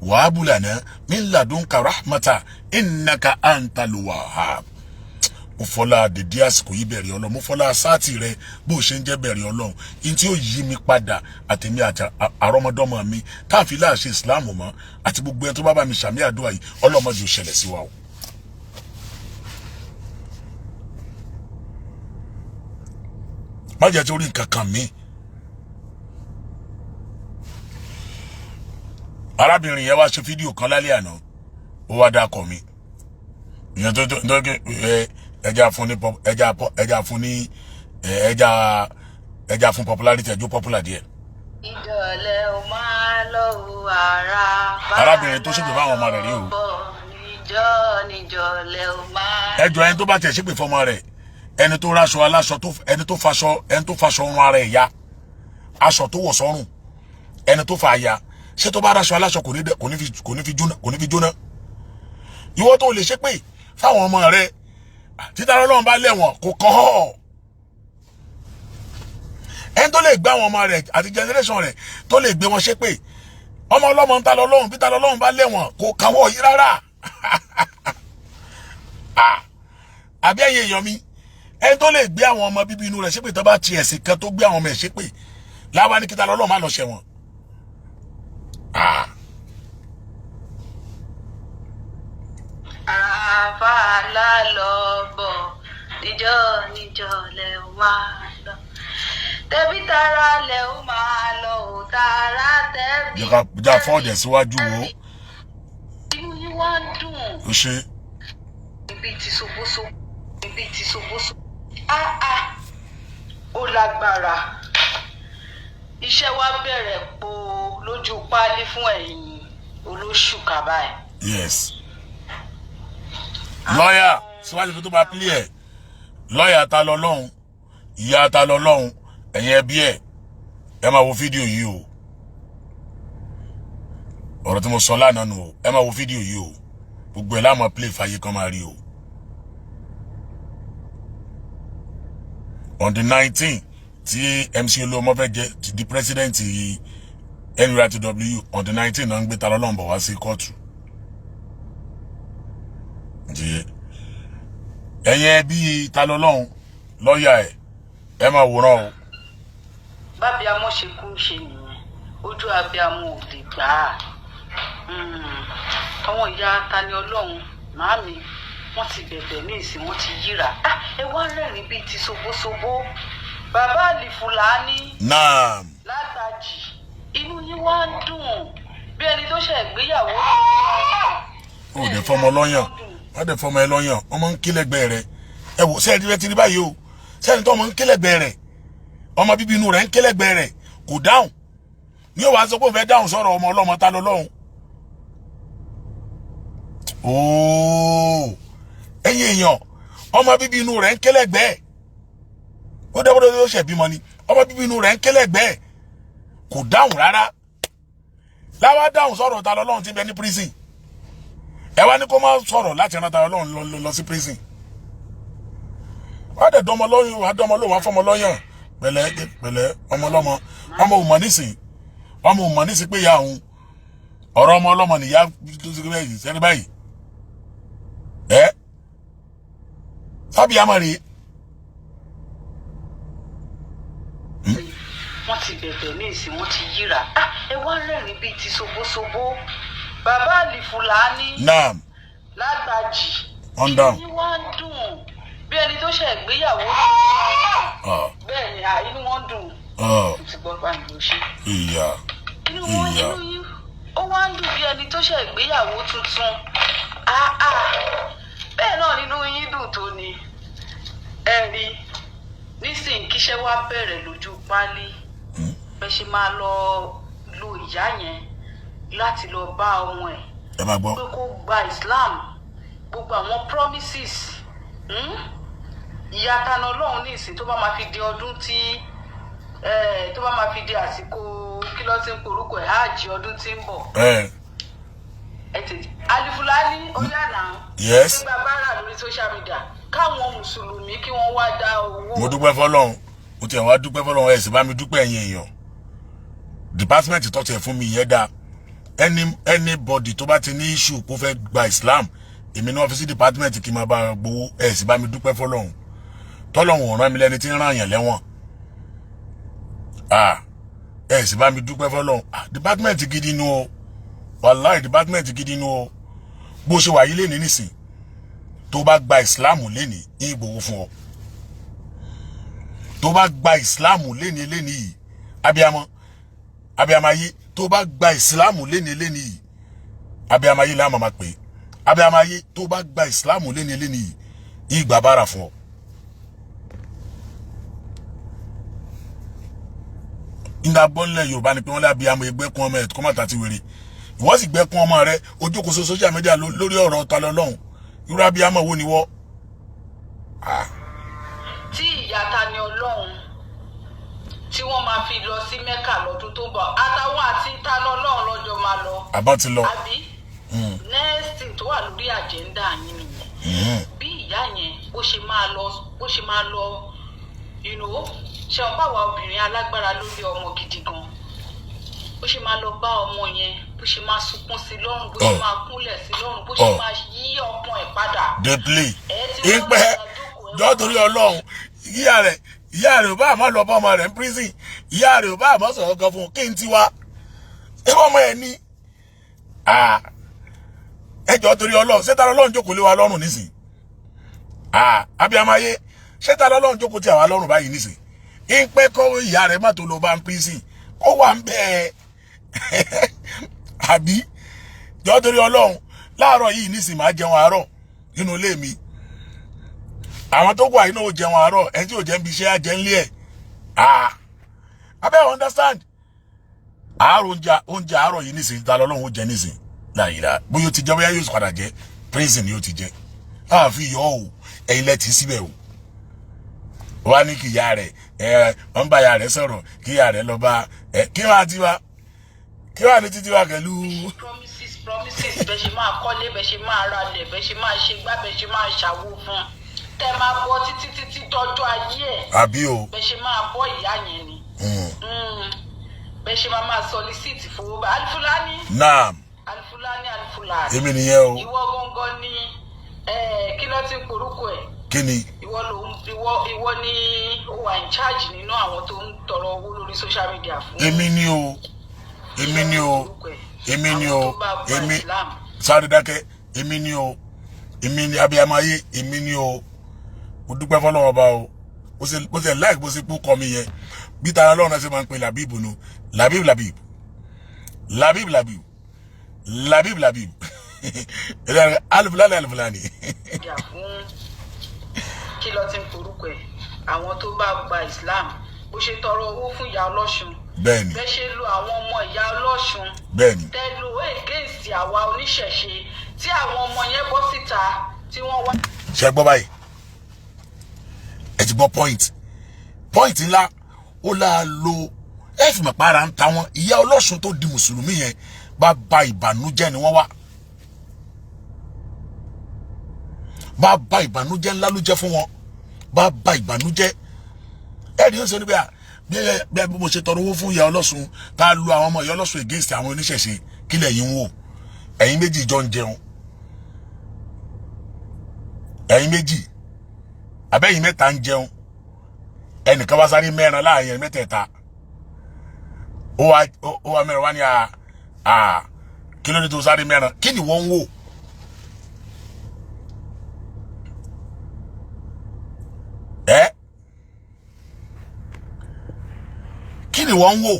wàhábùlànà min ladunka rahmata innaka antal wahhab. mo fọlá dèdí àsìkò yìí bẹ̀rẹ̀ Ọlọ́run mo fọlá sáàtì rẹ bó ṣe ń jẹ́ bẹ̀rẹ̀ Ọlọ́run in tí ó yí mi padà àtẹ̀mí àti àrọ́mọdọ́mọ mi káàfin láàṣẹ Islam mọ́ àti gbogbo ẹni tó bá bá mi ṣàmì àdúrà yìí ọlọ́mọdé ò ṣẹlẹ̀ sí wa o. má jẹ́ tí orí nǹkan kan mi. arábìnrin yẹn wá ṣe fídíò kan lálẹ́ àná ó wá dákọ̀ mi ìyẹn tó ẹja fún popularity ẹjọ́ popular díẹ̀. ìjọlẹ̀ ò máa lọ ara arábìnrin tó ṣépè fáwọn ọmọ rẹ̀ rí o. níjọlẹ̀ ò máa. ẹjọ́ ẹni tó bá tẹ̀ ṣépè fọmọ rẹ̀ ẹni tó ráṣọ aláṣọ tó ẹni tó faṣọ ọrùn ara ẹ̀ ya aṣọ tó wọ̀ sọ́rùn ẹni tó fa ya ṣé tó bá ráṣọ aláṣọ kò ní fi jóná ìwọ tó lè ṣépè fáwọn ọmọ rẹ̀ títà Ọlọ́run bá lẹ́wọ̀n kò kàn ọ́ ẹni tó lè gbé àwọn ọmọ rẹ̀ àti generation rẹ̀ tó lè gbé wọn ṣépè ọmọ ọlọ́mọ ń ta lọ́lọ́run bí ta lọ́lọ́run bá lẹ́wọ̀n kò kàn wọ́ yìí rárá àbí ẹ̀yin èèyàn mi ẹni tó lè gbé àwọn ọmọ bíbí inú rẹ̀ ṣépè tó bá ti ẹ̀sìn kan tó gbé àwọn ọmọ ẹ̀ ṣépè láwa ní kíta lọ́lọ́run má lọ ṣẹ̀wọ̀n. àfàlà lọ bọ̀ níjọ́ lẹ̀ wá lọ tẹbí tara lẹ̀ ó máa lọ ò tara tẹbí. jà fọ́ọ̀dẹ̀ síwájú wo. inú yín wá ń dùn. ó ṣe. ibi tí soboso ó lágbára iṣẹ́ wa bẹ̀rẹ̀ po lójú páálí fún ẹ̀yin olóṣù kàbáyé. yes. lọ́yà síwájú fún tó bá pílì ẹ̀ lọ́yà ta lọ lọ́hùn ìyá ta lọ lọ́hùn ẹ̀yin ẹbí ẹ̀ ẹ máa wo fídíò yìí o ọ̀rọ̀ tí mo sọ lánàá nù o ẹ máa wo fídíò yìí o gbogbo ẹ̀ láàmú play fàyè kan máa rí o. on the 19th tí MC Olúọmọ fẹ́ jẹ di president NURTW on the 19th náà ń gbé ta lọ́lọ́run bọ̀ wá sí kóòtù. ẹ̀yin ẹbí ta lọ́lọ́run lọ́ọ̀yà ẹ máa wòran o. bábí amọ̀ ṣe kú ṣe nìyẹn ojú abiyamọ ò lè gbà á. àwọn ìyá Tani Olohun màámi wọ́n ti bẹ̀bẹ̀ ní ìsìn wọ́n ti yíra ẹ wá rẹ́rìn bíi ti ṣogbóṣogbó bàbá Alfulaniy naam látàjì inú yín wá ń dùn bí ẹni tó ṣe ìgbéyàwó. ó dẹ̀ fọmọ lọ́yàn wọ́n dẹ̀ fọmọ ẹ lọ́yàn ọmọ ń kílẹ̀gbẹ́ rẹ̀ ẹ wò sẹ́ẹ̀dì rẹ ti rí báyìí o sẹ́ẹ̀dì tó ọmọ ń kílẹ̀gbẹ́ rẹ̀ ọmọ bíbí inú rẹ̀ ń kílẹ̀gbẹ́ rẹ̀ kò dáhùn ní ó wàá sọ pé òun fẹ́ dáhùn sọ̀rọ̀ ọmọ ọlọ́mọ ta lọ́lọ́hun. ooo ẹ̀yin èèyàn ọmọ bíbí inú rẹ̀ ń kílẹ̀gbẹ́ ó dẹ́gbọ́dọ́ ló ṣẹ̀ bímọ ni ọmọ bíbí inú rẹ̀ ń kílẹ̀gbẹ́ kò dáhùn rárá láwa dáhùn sọ̀rọ̀ ta lọ́lọ́hun ti bẹ ní prison ẹ wá ní kó má sọ̀rọ̀ láti ran ta lọ́lọ́hun lọ sí prison wá dẹ̀ dọ́mọ lọ́yún wá dọ́mọ lóhùn wá fọmọ lọ́yàn pẹ̀lẹ́ ọmọ ọlọ́mọ ọmọ òmọ̀ nísìn pé ìyá òun ọ̀rọ̀ ọmọ ọlọ́mọ nìyá tó ṣe báyìí sẹ́ni báyìí sábì àmọ́ rèé wọ́n ti bẹ̀bẹ̀ ní ìsìn wọ́n ti yíra ẹ wá rẹ́rìn bíi ti ṣoboṣobo bàbá Alfulaniy lágbàjì inú wa ń dùn bí ẹni tó ṣe ìgbéyàwó bẹ́ẹ̀ ni inú wọn dùn ti gbọ́ báyìí ló ṣe inú yín ó wá ń dùn bí ẹni tó ṣe ìgbéyàwó tuntun bẹ́ẹ̀ náà nínú yín dùn tó ni ẹ rí nísìnyí kíṣẹ́ wá bẹ̀rẹ̀ lójú pálí bẹ́ẹ̀ ṣe máa lọ lu ìyá yẹn láti lọ bá ọmọ ẹ̀ pé kó gba Islam gbogbo àwọn promises ìyá Tani Olohun ní ìsìn tó bá máa fi di ọdún tí tó bá máa fi di àsìkò kí ló ti ń porúkọ ẹ̀ háàjì ọdún tí ń bọ̀ Alfulaniy ó yànnà pé bàbá rà lórí social media káwọn mùsùlùmí kí wọ́n wá dá owó. mo dúpẹ́ fọlọ́run mo tiẹ̀ wá dúpẹ́ fọlọ́run ẹ̀ sì bá mi dúpẹ́ ẹ̀yin èèyàn department tó tiẹ̀ fún mi yẹn dá anybody tó bá ti ní issue kó fẹ́ gba Islam èmi ní ọ́fíìsì department kí n máa bá gbowó ẹ̀ sì bá mi dúpẹ́ fọlọ́run tọ́lọ́run ọ̀ràn mi lẹ́ni tí ń ràn yàn lẹ́wọ̀n ẹ̀ sì bá mi dúpẹ́ fọlọ́run department gidi nu o wàláì department gidi nu o bó ṣe wà yí lé ní nísìn tó bá gba Islam léni ìgbòho fún ọ tó bá gba Islam léni yìí abiyamọ ayé tó bá gba Islam léni yìí abiyamọ ayé la máa pè abiyamọ ayé tó bá gba Islam léni yìí ìgbà bára fún ọ. ìgbà bọ́ńlẹ̀ Yorùbá ni pé wọ́n lé abiyamọ ẹgbẹ́kun ọmọ ẹ̀ kọ́ mọ́ta ti wèrè ìwọ́n sì gbẹ́kun ọmọ rẹ ojókòó social media lórí ọ̀rọ̀ Tani Olohun irú abiyamọ wo ni wọ́. tí ìyá Tani Olohun tí wọ́n máa fi lọ sí Mẹ́kà lọ́dún tó ń bọ̀ àtàwọn àti Tani Olohun lọ́jọ́ máa lọ. àbọ̀ ti lọ. àbí next thing tó wà lórí àjẹ́ndà yín nìyẹn bí ìyá yẹn bó ṣe máa lọ ṣe ọ̀pá àwa obìnrin alágbára lórí ọmọ gidi gan bó ṣe máa lọ bá ọmọ yẹn bó ṣe máa sunkún sí lọ́rùn bó ṣe máa kúnlẹ̀ sí lọ́rùn bó ṣe máa yí ọkàn ẹ̀ padà. deeply ìpẹ́ jọ́ torí Ọlọ́run ìyá rẹ̀ ò bá àmọ́ lọ bá ọmọ rẹ̀ ń prison ìyá rẹ̀ ò bá àmọ́ sọ̀rọ̀ gan fún un kí n ti wá ẹ bá ọmọ ẹ̀ ní ẹ jọ́ torí Ọlọ́run ṣé Tani Olohun jókòó lé wa lọ́rùn nísìn abiyamọ ayé ṣé Tani Olohun jókòó tí àwa lọ́rùn báyìí nísìn ìpẹ́ kọ́ ìyá rẹ̀ má tó lọ bá ń prison ó wà ń bẹ́ẹ̀ àbí jọ́ torí Ọlọ́run láàárọ̀ yìí nísìn máa jẹun àárọ̀ nínú ilé mi àwọn tó wà inú ò jẹun àárọ̀ ẹni tí ò jẹ́ ń bí iṣẹ́ àjẹ́ ńlé ẹ̀ abẹ́ understand oúnjẹ àárọ̀ yìí nísìn Tani Olohun ó jẹ nísìn láyìíra bóyá ó ti jẹ́ bóyá yóò padà jẹ́ prison ni ó ti jẹ́ àfi yọ ọ́ ẹ̀yin lẹ́tì síbẹ̀ o wá ní kí ìyá rẹ̀ wọ́n bá ìyá rẹ̀ sọ̀rọ̀ kí ìyá rẹ̀ lọ bá kí wàá ní títí wá pẹ̀lú. promises bẹ́ẹ̀ ṣe máa kọ́lé bẹ́ẹ̀ ṣe máa ralẹ̀ bẹ́ẹ̀ ṣe máa ṣe gbá bẹ́ẹ̀ ṣe máa ṣàwo fún tẹ́ máa bọ́ títí tọ́jú ayé ẹ̀. àbí o. bẹ́ẹ̀ ṣe máa bọ́ ìyá yẹn ni. bẹ́ẹ̀ ṣe máa solicit fowó bá Alfulaniy. naam. Alfulaniy. èmi nìyẹn o. ìwọ gangan ni kí ló ti ń porúkọ ẹ̀. kí ni. ìwọ ni ó wà in charge nínú àwọn tó ń tọrọ owó lórí social media fún. èmi ni sáré dákẹ́ èmi ni abiyamọ ayé èmi ni o mo dúpẹ́ fọlọ́wọ́ bá o bó ṣe láì bó ṣe kú kọ́ mi yẹn bí Tani Olohun náà ṣe máa ń pè Labib nu Labib Alfulaniy. kí ló ti ń porúkọ ẹ̀ àwọn tó bá gba Islam bó ṣe tọrọ owó fún ìyá ọlọ́ṣun bẹ́ẹ̀ni bẹ́ẹ̀ ṣe lo àwọn ọmọ ìyá ọlọ́ṣun bẹ́ẹ̀ni tẹ́lu ègéèsì àwa oníṣẹ̀ṣe tí àwọn ọmọ yẹn bọ́ síta tí wọ́n wá. ṣe gbọ́ báyìí ẹ ti gbọ́ point ńlá ó láà lo ẹ fi mọ̀ para ń ta wọn ìyá ọlọ́ṣun tó di mùsùlùmí yẹn bá ba ìbànújẹ́ ni wọ́n wá bá ba ìbànújẹ́ ńlá ló jẹ́ fún wọn bá ba ìbànújẹ́ ẹ̀rí ó sọ níbi bí mo ṣe tọrọ owó fún ìyá ọlọ́ṣun tá a lu àwọn ọmọ ìyá ọlọ́ṣun against àwọn oníṣẹ̀ṣe kílẹ̀ yìí ń wò ẹ̀yin méjì jọ ń jẹun ẹ̀yin méjì abẹ́yìn mẹ́ta ń jẹun ẹnìkan wá sáré mẹ́ran láàrin mẹ́tẹ̀ẹ̀ta ó wá mẹ́rin wá ní kí ló dé tó sáré mẹ́rin kí ni wọ́n ń wò kí ni wọ́n ń wò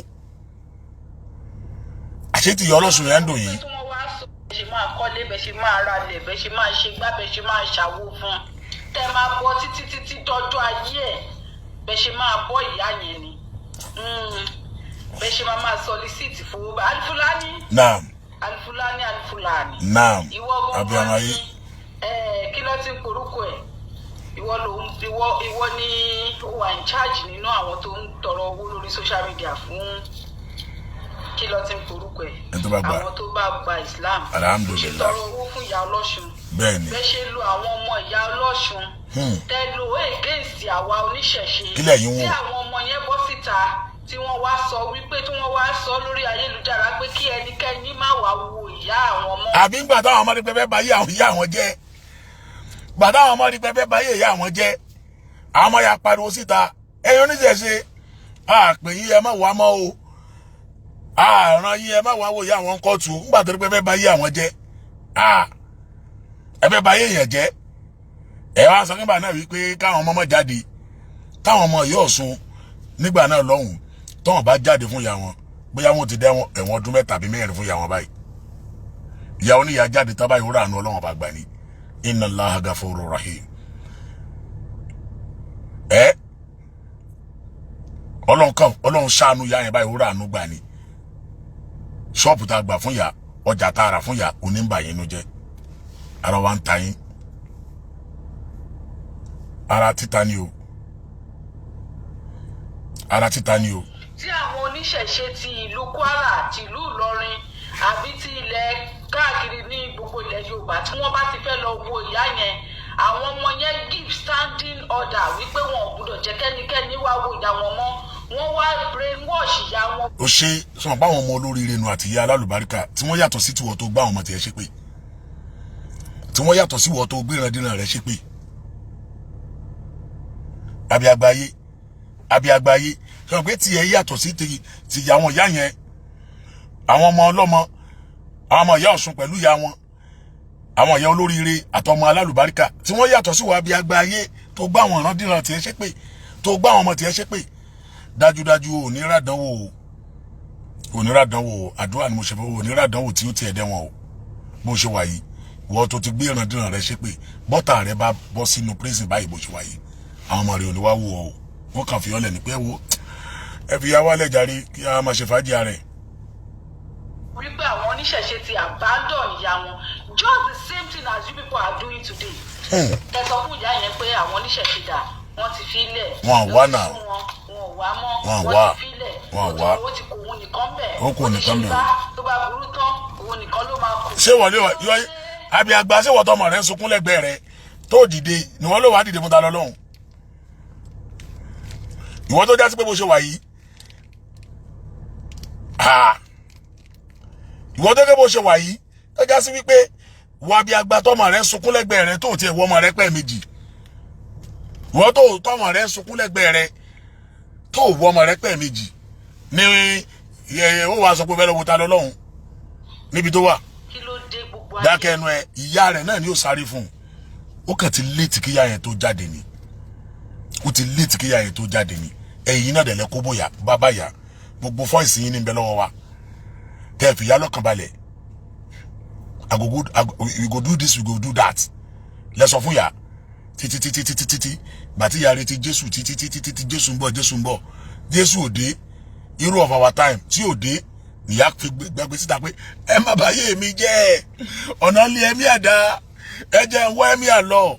àṣé ti yọ ọlọ́sùn yẹn ń dùn yìí. ṣe máa kọ́lé bẹ́ẹ̀ ṣe máa ra lẹ̀ bẹ́ẹ̀ ṣe máa ṣe gbá bẹ́ẹ̀ ṣe máa ṣàwo fún tẹ́ máa bọ́ títí dọ́jọ́ ayé ẹ̀ bẹ́ẹ̀ ṣe máa bọ́ ìyá yẹn ni bẹ́ẹ̀ ṣe máa sọlísìtì fowó bá Alfulaniy. Naam. Alfulaniy. Naam. ìwọ gbogbo ní kí ló ti ń porúkọ ẹ̀ ìwọ ni ó wà in charge nínú àwọn tó ń tọrọ owó lórí social media fún kí ló ti ń porúkọ ẹ̀ àwọn tó bá gba Islam ṣe tọrọ owó fún ìyá ọlọ́ṣun bẹ́ẹ̀ ṣe lo àwọn ọmọ ìyá ọlọ́ṣun tẹ́ lo against àwa oníṣẹ̀ṣe tí àwọn ọmọ yẹn bọ́ síta tí wọ́n wá sọ wípé tí wọ́n wá sọ lórí ayélujára pé kí ẹnikẹ́ni má wá wo ìyá àwọn ọmọ. àbí ń gbà táwọn ọmọdé pẹpẹ bá yé àwọn ìyá àwọn jẹ́ gbàdá àwọn ọmọdé pẹpẹ bá yé ìyá àwọn jẹ́ àwọn ọmọ ya pariwo síta ẹ̀yin oníṣẹ̀ṣe àpè yín ẹ má wá mọ́ o àràn yín ẹ má wá wo ìyá àwọn kóòtù ńgbà tó pẹpẹ bá yé àwọn jẹ́ ẹbẹ bá yé èèyàn jẹ́ ẹ wá sọ nígbà náà wípé káwọn ọmọ jáde táwọn ọmọ yóò sun nígbà náà lọ́hùn tọ́wọ́n bá jáde fún ìyá wọn bóyá wọn ti dẹ́ ẹ̀wọ̀n ọdún 3 tàbí 4 fún ìyá wọn báyìí ìyá oníyà jáde tá báyìí ó rà àánú Ọlọ́run bá gbà ní inna Allaha ghafurur rahim Ọlọ́run ṣàánú ìyá yẹn báyìí ó rà àánú gbà ní ṣọ́ọ̀pù tá a gbà fún ìyá ọjà tá a rà fún ìyá onímbà yẹn ló jẹ́ ara wa ń ta yín ara títa ni o ara títa ni o. tí àwọn oníṣẹ̀ṣe ti ìlú Kwara ti ìlú Ìlọrin àbí ti ilẹ̀ káàkiri ní gbogbo ilẹ̀ Yorùbá tí wọ́n bá ti fẹ́ lọ wo ìyá yẹn àwọn ọmọ yẹn give standing order wípé wọn ò gbọdọ̀ jẹ́ kẹ́nikẹ́ni wá wo ìyá wọn mọ́ wọ́n wá brainwash ìyá wọn. ó ṣe sọ báwọn ọmọ olóríire nu àti ìyá alálùbáríkà tí wọ́n yàtọ̀ sí tiwọ́ tó gbá àwọn ọmọ tiẹ̀ ṣépè tí wọ́n yàtọ̀ sí wọ́ tó gbérandínà rẹ̀ ṣépè àbíàgbáyé sọ pé tí ẹ yàtọ̀ sí ti àwọn ìyá yẹn àwọn ọmọ ọlọ́mọ àwọn ọmọ ìyá Ọ̀ṣun pẹ̀lú ìyá wọn àwọn ìyá olóríire àtọmọ alálùbáríkà tí wọ́n yàtọ̀ sí wọ́ àbíàgbáyé tó gbá àwọn ìrandínà tiẹ̀ ṣépè tó gbá àwọn ọmọ tiẹ̀ ṣépè dájúdájú oníràdánwò àdúrà ni mo ṣe fẹ́ oníràdánwò tí ó tiẹ̀ dẹ́wọ̀n o bó ṣe wà yìí wọ́n tó ti gbé ìrandínà rẹ̀ ṣépè bọ́tà rẹ̀ bá bọ́ sínú prison báyìí bó ṣe wà yìí àwọn ọmọ rẹ̀ ò ní wá wò ó wọ́n kàn fi ọlẹ̀ ní pé wo ẹ fi yá wálẹ̀ jàre kí a máa ṣe fàájì rẹ̀. wípé àwọn oníṣẹ̀ṣe ti abandon ìyá wọn just the same thing as you people are doing today. ẹ sọ fún ìyá yẹn pé àwọn oníṣẹ̀ṣe dà wọ́n ti fi lẹ̀ wọ́n wá náà wọ́n wá mọ́ wọ́n ti fi lẹ̀ ó ti kó òun nìkan bẹ̀ ó kó nìkan bẹ̀ tó bá burú tán òun nìkan ló máa kú. ṣé wọlé yọ àbí àgbà ṣé wọ́tọ̀ ọmọ rẹ̀ ń sunkún lẹ́gbẹ̀ẹ́ rẹ̀ tó dìde ni wọ́n ló wá dìde fún ta lọ́lọ́run ìwọ tó já sí pé bó ṣe wà yìí ìwọ tó gẹ́ bó ṣe wà yìí tó já sí wípé wà bí àgbà tọ́mọ rẹ̀ ń sunkún lẹ́gbẹ̀ẹ́ rẹ̀ tó tiẹ̀ wọ ọmọ rẹ̀ pẹ́ méjì ìwọ tó tọ́mọ rẹ̀ ń sunkún lẹ́gbẹ̀ẹ́ rẹ̀ tó wọ ọmọ rẹ̀ pẹ́ méjì ní ó wàá sọ pé bẹ́ẹ̀ lọ́wọ́ ta lọ́lọ́run níbi tó wà dákẹ́ ẹnu ẹ ìyá rẹ̀ náà ni ó sáré fún un ó kàn ti létí kíyà yẹn tó jáde ni ó ti létí kíyà yẹn tó jáde ni ẹ̀yin náà dẹ̀lẹ́ kó bóyá bàbá yá gbogbo fọ́ìsì yín ní bẹ lọ́wọ́ wa tẹ́ fi yá lọ́kàn balẹ̀ we go do this we go do that lẹ́sọ̀ fún yà títí bàtí yà retí Jésù títí Jésù ń bọ̀ Jésù òde hero of our time tí òde nìyá fi gbẹgbẹ síta pé ẹ má bàyé mi jẹ́ ọ̀nà lé ẹ̀mí àdá ẹ jẹ́ ń wá ẹ̀mí àlọ́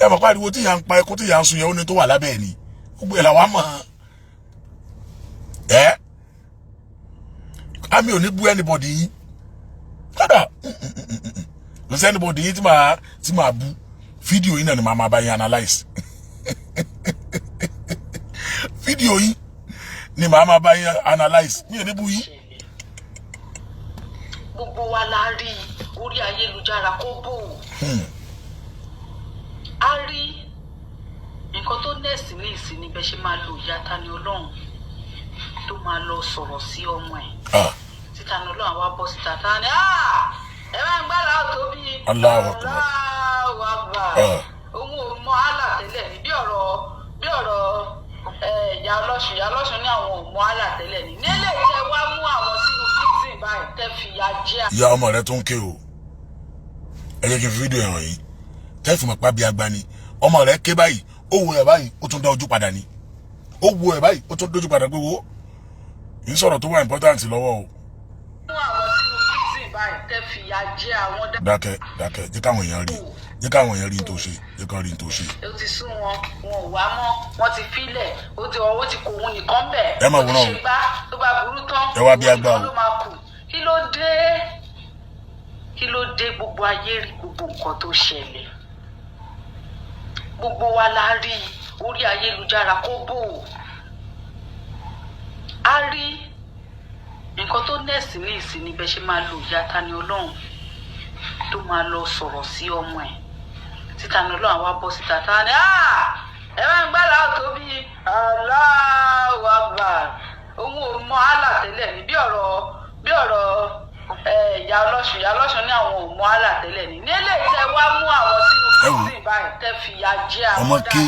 ẹ mọ̀ pariwo tí yà ń pa ẹkún tí yà ń sun yẹn ó ní tó wà lábẹ́ ẹ̀ ni gbogbo ẹ̀ làwa mọ̀ ẹ́ àmì ò ní bú anybody yín kódà kò sí anybody yín tí màá bú fídíò yín náà ni màá máa bá yín analyse fídíò yín ni màá máa bá yín analyse mi ò ní bú yín. gbogbo wa la rí orí ayélujára kó bò ó a rí nǹkan tó nẹ́ẹ̀sì ní ìsìn níbẹ̀ ṣe máa lo ìyá Tani Olohun tó máa lọ sọ̀rọ̀ sí ọmọ ẹ̀. Tani Olohun àwa bọ́ síta Tani ẹ máa ń gbára tó bí Allahu Akbar. Òun ò mọ àlà tẹ́lẹ̀ ní bí ọ̀rọ̀ ìyá ọlọ́sùn ní àwọn ò mọ àlà tẹ́lẹ̀ ní nílé tẹ wá mú àwọn sínú prison báyìí tẹ fìyà jẹ. Ìyá ọmọ rẹ tó ń ké o ẹ jẹ́ kí n fi fídíò ẹ̀hàn yìí tẹ́ fi mọ̀ pa bí agbá ni ọmọ rẹ ké báyìí ó wo ẹ̀ báyìí ó tún dá ojú padà ni ó wo ẹ̀ báyìí ó tún dójú padà pé wo yìí sọ̀rọ̀ tó wà important lọ́wọ́ o. Dákẹ́ jẹ́ káwọn èèyàn rí tó ṣe jẹ́ káwọn rí tó ṣe. Ó ti sún wọn ò wá mọ́ wọ́n ti filẹ̀ ó ti ọwọ́ ti kò wọn nìkan bẹ̀. Ẹ máa wòran o tó bá burú tán ẹ wá bí agbá o. Kí ló dé gbogbo ayé rí gbogbo nǹkan tó ṣẹlẹ̀ gbogbo wa la rí orí ayélujára kó bò á rí nǹkan tó nẹ́ẹ̀sì ní ìsìn níbẹ̀ ṣe máa lò ìyá Tani Olohun tó máa lọ sọ̀rọ̀ sí ọmọ ẹ̀ tí Tani Olohun àwa bọ́ síta Tani ẹ máa ń gbára tó bí Allahu Akbar òun ò mọ àlà tẹ́lẹ̀ ní bí ọ̀rọ̀ ìyá ọlọ́sùn ní àwọn ò mọ àlà tẹ́lẹ̀ ní nílé tẹ wá mú àwọn sínú prison báyìí tẹ fìyà jẹ àwọn dáadáa. Ọmọ ké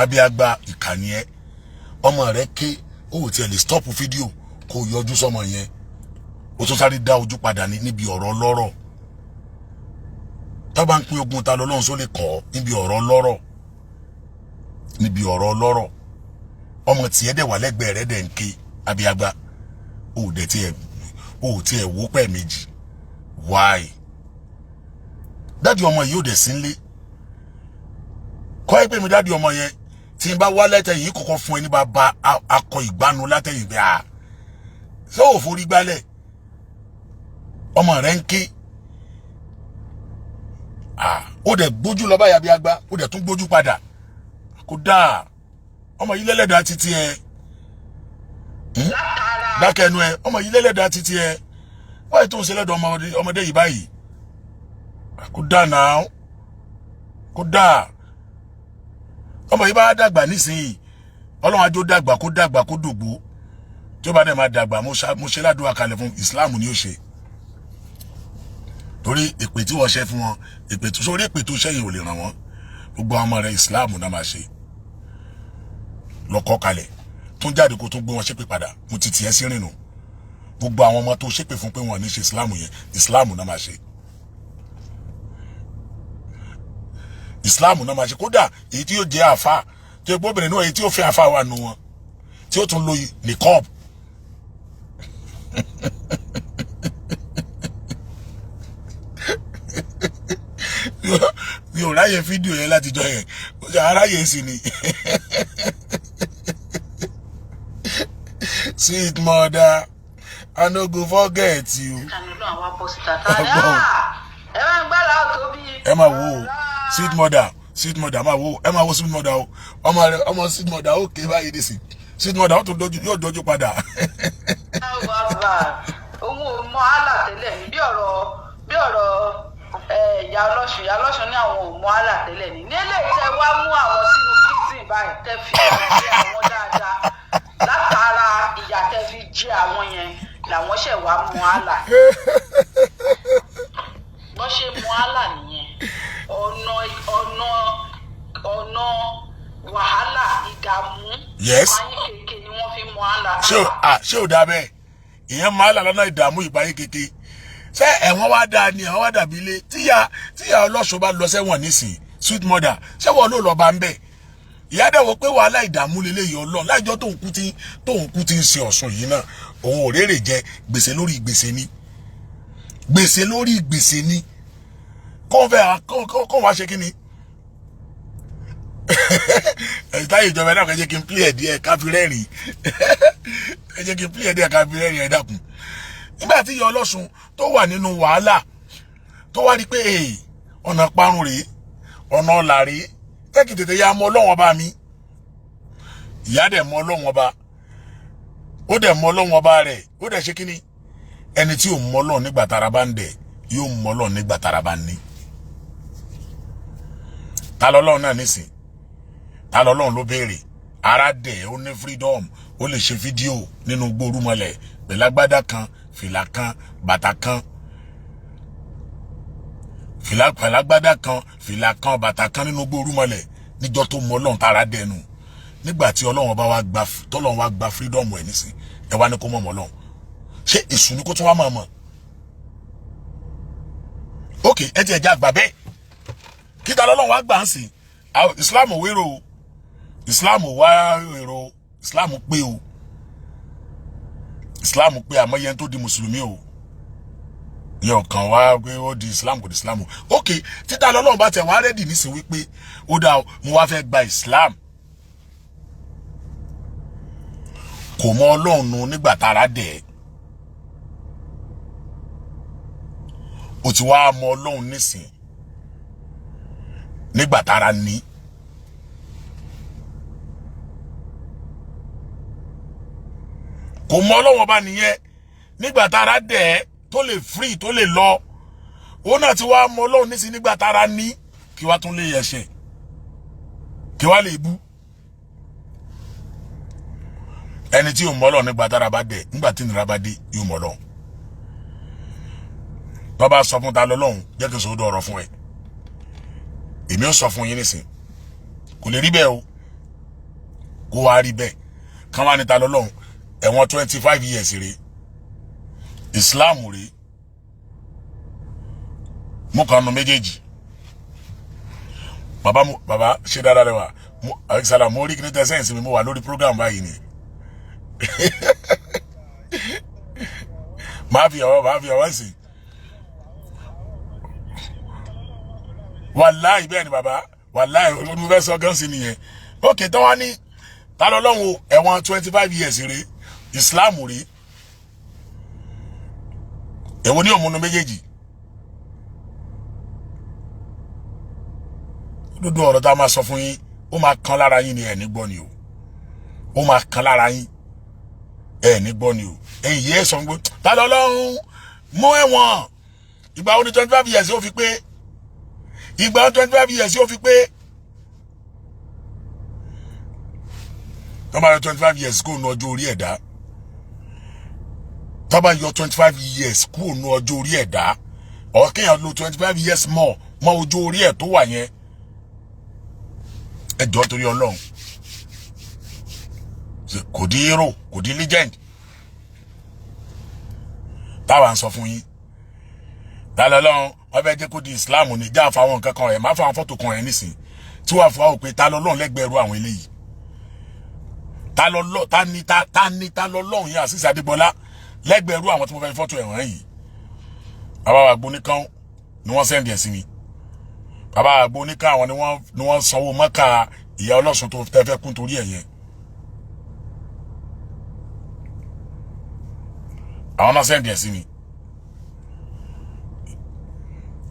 abíagbá ìkànnì ẹ ọmọ rẹ ké ó ò tiẹ̀ lè stop fídíò kó yọjú sọmọ yẹn ó tún sáré dá ojú padà níbi ọ̀rọ̀ ọlọ́rọ̀ tó bá ń pín ogun ta lọ́lọ́run só lè kọ́ níbi ọ̀rọ̀ ọlọ́rọ̀ ọmọ tiẹ̀ dẹ̀ wà lẹ́gbẹ̀ẹ́ rẹ̀ dẹ̀ ń ké abíagbá ó tiẹ̀ wó pẹ́ méjì why dájú ọmọ yìí ó dẹ̀ sí nlé kọ́ ẹ pé mi dájú ọmọ yẹn tí n bá wá lẹ́tẹ̀yìn yìí kọ̀ọ̀kan fún ẹ ní bá ba akọ ìgbanu látẹ̀yìn bẹ́ẹ̀ ṣé ò forí gbálẹ̀ ọmọ rẹ̀ ń ké ó dẹ̀ gbójú lọ báyà bí agbá ó dẹ̀ tún gbójú padà kò dáa ọmọ yìí lẹ́lẹ́dàá títí ẹ dákẹ́nu ẹ ọmọ yìí lẹ́lẹ́dàá títí ẹ wáyé tó ń ṣe lẹ́dọ̀ ọmọdé yìí báyìí kò dáa náà kò dáa ọmọ yìí bá dàgbà nísìnyí ọlọ́run ajó dàgbà kó dògbò tí ó bá dẹ̀ máa dàgbà mo ṣe ládùúgbà kalẹ̀ fún Islam ni ó ṣe torí èpè tí wọ́n ṣe fún wọn sórí èpè tó ṣẹ́yìn ò lè ràn wọ́n gbogbo àwọn ọmọ rẹ̀ Islam náà máa ṣe lọ́kọ́ kalẹ̀ tó ń jáde kó tó gbé wọn ṣépè padà mo ti tiẹ̀ sí rìnnù gbogbo àwọn ọmọ tó ṣépè fún pé wọn ní ṣe Islam yẹn Islam náà máa ṣe Islam náà máa ṣe kódà èyí tí yóò jẹ́ àfà tó gbọ́ obìnrin náà èyí tí yóò fẹ́ àfà wà nù wọn tí ó tún lo nìkọ́ọ̀bù mi ò ráyè fídíò yẹn látijọ́ yẹn ó ṣe aráyè sí ni sweet mother I no go forget you. Tani Olohun àwa bọ́ síta Tani ẹ máa ń gbára tó bí. ẹ máa wo sweet mother máa wo ẹ máa wo sweet mother o ọmọ sweet mother ó ké báyìí dé sí sweet mother ó tún yóò dojú padà. òun ò mọ àlà tẹ́lẹ̀ ní bí ọ̀rọ̀ ìyá ọlọ́sùn ní àwọn ò mọ àlà tẹ́lẹ̀ ní nílé tẹ wá mú àwọn sínú prison báyìí tẹ fi jẹ àwọn dáadáa látara ìyà tẹ fi jẹ àwọn yẹn làwọn ṣẹ̀ wá mọ àlà bọ́n ṣe mọ àlà nìyẹn ọ̀nà wàhálà ìdààmú ìbáyé kéèké ni wọ́n fi mọ àlà. ṣé ò dáa bẹ́ẹ̀ ìyẹn máa là lọ́nà ìdààmú ìbáyé kéèké ṣé ẹ̀wọ̀n wá dáa ni ẹ̀wọ̀n wá dàbí ilé tíyà ọlọ́sùn bá lọ sẹ́wọ̀n nísìn sweet mother ṣé wọ́n ló lọ́ọ́ bá ń bẹ̀ ìyá dẹ̀ wò pé wàhálà ìdààmú lélẹ́yìí ọlọ́run láìjọ́ tóun kú ti ń ṣe ọ̀sùn yìí náà òun ò rèrè jẹ gbèsè lórí gbèsè ni kọ́ wá ṣe kí ni táyé ìjọba ẹ̀dá kan jẹ́ kí n pílẹ̀ díẹ̀ káfírẹ́rìn ẹ dákun nígbà tí ìyá ọlọ́sùn tó wà nínú wàhálà tó wá rí pé ọ̀nà parun rèé ọ̀nà ọ̀là rèé tẹ́kì tètè ya mọ ọlọ́wọ́n ọba mi ìyá dẹ̀ mọ ọlọ́wọ́n ọba ó dẹ̀ mọ ọlọ́wọ́n ọba rẹ̀ ó dẹ̀ ṣe kíni ẹni tí ò mọ ọlọ́run nígbà tára bá ń dẹ̀ yóò mọ ọlọ́run nígbà tára bá ń ní ta lọ́lọ́run náà nísìn ta lọ́lọ́run ló béèrè ara dẹ̀ ó ní freedom ó lè ṣe fídíò nínú gbórúmọlẹ̀ pẹ̀lú agbádá kan, fìlà kan, bàtà kan. Pẹ̀lú agbádá kan, fìlà kan, bàtà kan nínú gbórúmọlẹ̀ níjọ́ tó mọ Ọlọ́run tára dẹnu. Nígbà tí Ọlọ́run bá wá gba tọ́lọ́run wá gba freedom ẹ̀ nísìn, ẹ wá ní kó mọ̀ Ọlọ́run. Ṣé èṣù ni kó tún wá máa mọ̀? Okay, ẹ ti ẹ̀já àgbà bẹ́ẹ̀. Kí ta lọ́lọ́run wá gbà ń sìn? Islam wérò, Islam wá wérò, Islam pé o. Islam pé àmọ́ yẹn tó di Mùsùlùmí o. Yẹn kàn wá pé ó di Islam kò di Islam o. Okay, tí ta lọ́lọ́run bá tẹ̀ wá rẹ́dì nísìn wípé ó dá o, mo wá fẹ́ gba Islam. Kò mọ Ọlọ́run nu nígbà tára dẹ̀. Ó ti wá mọ Ọlọ́run nísìn nígbà tára ní. Kò mọ Ọlọ́run bá nìyẹn nígbà tára dẹ̀ tó lè free tó lè lọ. Ó náà ti wá mọ Ọlọ́run nísìn nígbà tára ní kí wá tún lè yẹ̀ṣẹ̀. Kí wá lè bú. Ẹni tí yóò mọ Ọlọ́run nígbà tára bá dẹ̀ nígbà tí nira bá dé yóò mọ Ọlọ́run. Bàbá sọ fún ta lọ́lọ́run jẹ́ kí n sọ ọ̀rọ̀ fún ẹ. Èmi ó sọ fún yín nísìn. Kò lè rí bẹ́ẹ̀ o. Kó wá rí bẹ́ẹ̀. Kán wá ní ta lọ́lọ́run ẹ̀wọ̀n 25 years rèé. Islam rèé. Mo kàn nu méjèèjì. Bàbá ṣe dáadáa lẹ́wà. Àrísàlà mo rí kí ní tẹ́sẹ̀ǹsì mi mo wà lórí program báyìí ni. Máa fi ọwọ́ sí. Wàláì bẹ́ẹ̀ ni bàbá. Wàláì olùfẹ́ sọ gan sí nìyẹn. Okay, tán wá ní ta lọ́lọ́run ẹ̀wọ̀n 25 years rèé. Islam rèé. Èwo ni òmùnú méjèèjì? Dúdú ọ̀rọ̀ tá a máa sọ fún yín, ó máa kan lára yín ni ẹ̀ ní gbọ́ ni o. Ó máa kan lára yín ẹ̀ ní gbọ́ ni o. Ẹ̀yin yẹ́ sọ pé ta lọ́lọ́run mú ẹ̀wọ̀n. Ìgbà wo ni 25 years ó fi pé? Ìgbà 25 years ó fi pé? Tó bá yọ 25 years kúrò ní ọjọ́ orí ẹ̀dá. Tó bá yọ 25 years kúrò ní ọjọ́ orí ẹ̀dá. Ó kéèyàn lò 25 years mọ́ ọjọ́ orí ẹ̀ tó wà yẹn. Ẹ jọ̀ọ́ torí Ọlọ́run. Kò di hero, kò di legend. Táwa ń sọ fún yín. Ta lọ́lọ́run wọ́n fẹ́ jẹ́ kó di Islam ní já fáwọn nǹkan kan ẹ̀ má fáwọn fọ́tò kan ẹ̀ nísìn. Tí wàá fọwọ́ pé ta lọ́lọ́run lẹ́gbẹ̀ẹ́rú àwọn eléyìí. Ta lọ́lọ́run yẹn Azeez Adébọ́lá lẹ́gbẹ̀ẹ́rú àwọn tí mo fẹ́ fọ́tò ẹ̀wọ̀n yìí. Bàbá àgbo nìkan ni wọ́n sẹ́ndì ẹ̀ sí mi. Bàbá àgbo nìkan àwọn ni wọ́n sanwó mọ́kà ìyá ọlọ́sùn tó fẹ́ kún torí ẹ̀ yẹn. Àwọn náà sẹ́ndì ẹ̀ sí mi.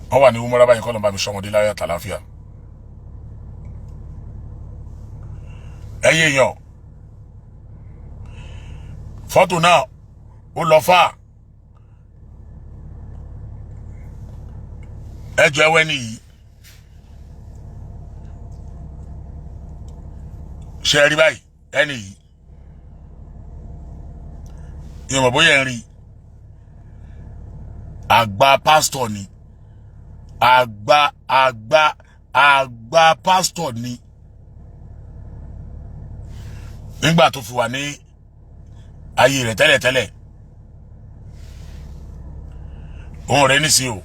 Wọ́n wà ní umura báyìí kọ́ ló ń bá mi sọ́mọdé láyé àtàláfíà. Ẹyẹ èèyàn fọ́tò náà ó lọ fà. Ẹjọ́ ẹwẹ́ nìyí. Ṣé ẹ rí báyìí ẹni yìí? Ìmọ̀ bóyá ẹ rí. Àgbà pásítọ̀ ni. Àgbà pásítọ̀ ni. Nígbà tó fi wà ní ayé rẹ̀ tẹ́lẹ̀tẹ́lẹ̀. Òun rẹ̀ nísìn o.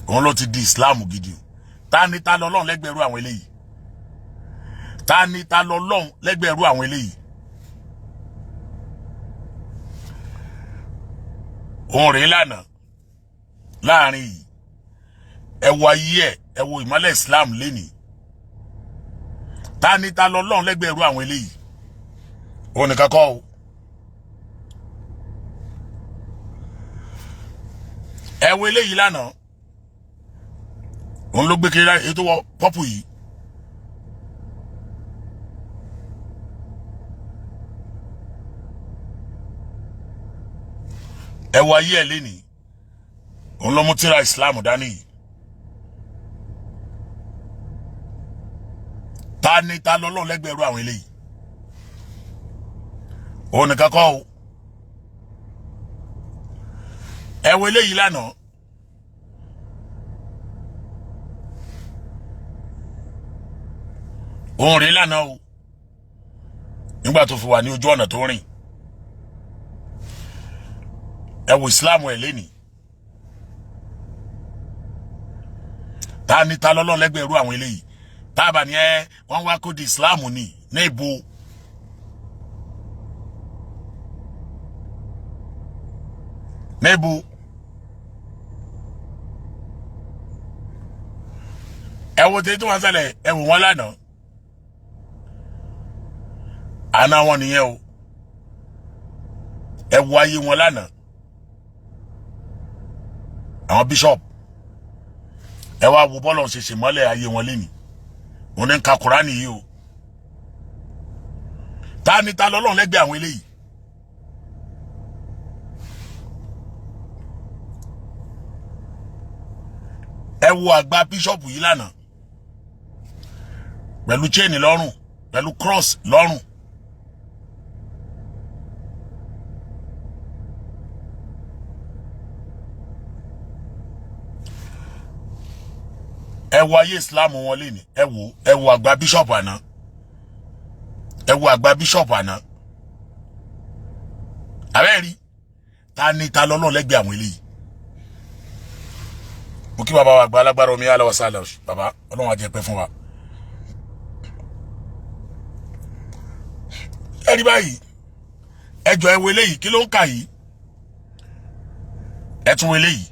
Òun ló ti di Islam gidi o. Ta lọ́lọ́run lẹ́gbẹ̀ẹ́rú àwọn eléyìí. Ta lọ́lọ́run lẹ́gbẹ̀ẹ́rú àwọn eléyìí. Òun rẹ̀ lánàá láàrin yìí. Ẹ wo ayé ẹ̀, ẹ wo ìmọ́lẹ̀ Islam lénìí. Ta lọ́lọ́run lẹ́gbẹ̀ẹ́rú àwọn eléyìí. Òun nìkan kọ́ o. Ẹ wo eléyìí lánàá. Òun ló gbé kiri láì ètò wọ pọ́pù yìí. Ẹ wo ayé ẹ̀ lénìí. Òun ló mú tírà Islam dání yìí. Tani Olohun lẹ́gbẹ̀ẹ́ irú àwọn eléyìí. Òun nìkan kọ́ o. Ẹ wo eléyìí lánàá. Òun rèé lánàá o. Nígbà tó fi wà ní ojú ọ̀nà tó rìn. Ẹ wo Islam ẹ̀ lénìí. Tani Olohun lẹ́gbẹ̀ẹ́ irú àwọn eléyìí. Tábà ni wọ́n wá kó di Islam ní ibo. Níbo. Ẹ wo tètè wọn ṣẹlẹ̀, ẹ wò wọn lánàá. Àná wọn nìyẹn o. Ẹ wo ayé wọn lánàá. Àwọn bishop. Ẹ wá wo bọ́lọ̀ ṣe mọ́lẹ̀ ayé wọn lénìí. Wọ́n ní ka Kùránì yìí o. Tani Olohun lẹ́gbẹ̀ẹ́ àwọn eléyìí. Ẹ wo àgbà bishop yìí lánàá. Pẹ̀lú chain lọ́rùn, pẹ̀lú cross lọ́rùn. Ẹ wo ayé Islam wọn lénìí. Ẹ wo àgbà bishop àná. Ẹ wo àgbà bishop àná. Àbẹ́rí. Tani Olohun lẹ́gbẹ̀ẹ́ àwọn eléyìí. Mo kí bàbá wa àgbà alágbára omi ala wasala bàbá Ọlọ́run á jẹ́ pẹ́ fún wa. Ẹ rí báyìí. Ẹ jọ̀ọ́ ẹ wo eléyìí, kí ló ń kà yìí? Ẹ tún wo eléyìí.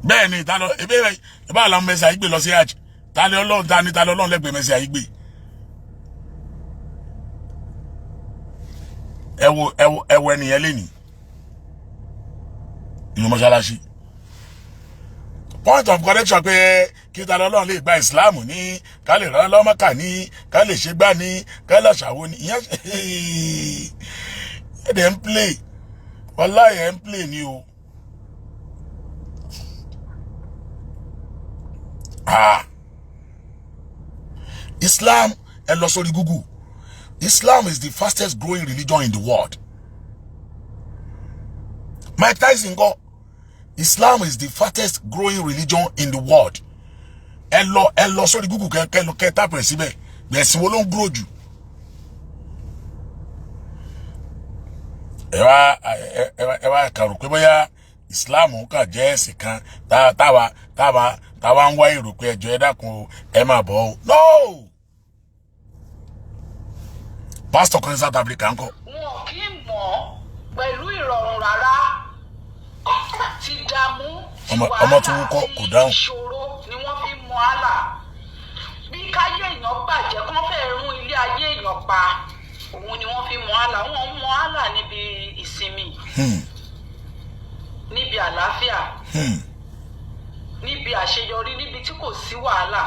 Bẹ́ẹ̀ ni ìbá àlàmú mẹ́sì àyígbé lọ sí hajj. Tani Olohun lẹ́gbẹ̀ẹ́ mẹ́sì àyígbé. Ẹ wo ẹnìyẹn lénìí. Inú mọ́ṣáláṣí. Point of correction pé kí Tani Olohun lè gba Islam ní ká lè rán lọ́mọ́kà ní ká lè ṣe gbá ní ká lè ṣàwo ní. Ìyẹn ẹ̀dẹ̀ ń play. Wallahi ẹ̀ ń play ni o. Islam, ẹ lọ sórí Google. Islam is the fastest growing religion in the world. Mike Tyson go. Islam is the fastest growing religion in the world. Ẹ lọ sórí Google kẹ́ tap rẹ̀ síbẹ̀. Bẹ́ẹ̀ sì wo ló ń grow jù. Ẹ wá kàrò pé bóyá Islam kàn jẹ́ ẹ̀sìn kan táwa ń wá èrò pé ẹjọ́ ẹ dákun ẹ máa bọ̀ o. No! Pastor kan ní South Africa ńkọ́. Wọn kì í mọ̀ pẹ̀lú ìrọ̀rùn rárá. Ti dààmú ọmọ tó wúkọ́ kò dáhùn. Ìṣòro ni wọ́n fi mọ àlà. Bí káyé èèyàn bàjẹ́ kán fẹ́ rún ilé ayé èèyàn pa. Òun ni wọ́n fi mọ àlà. Wọ́n mọ àlà níbi ìsinmi. Níbi àlàáfíà. Níbi àṣeyọrí, níbi tí kò sí wàhálà.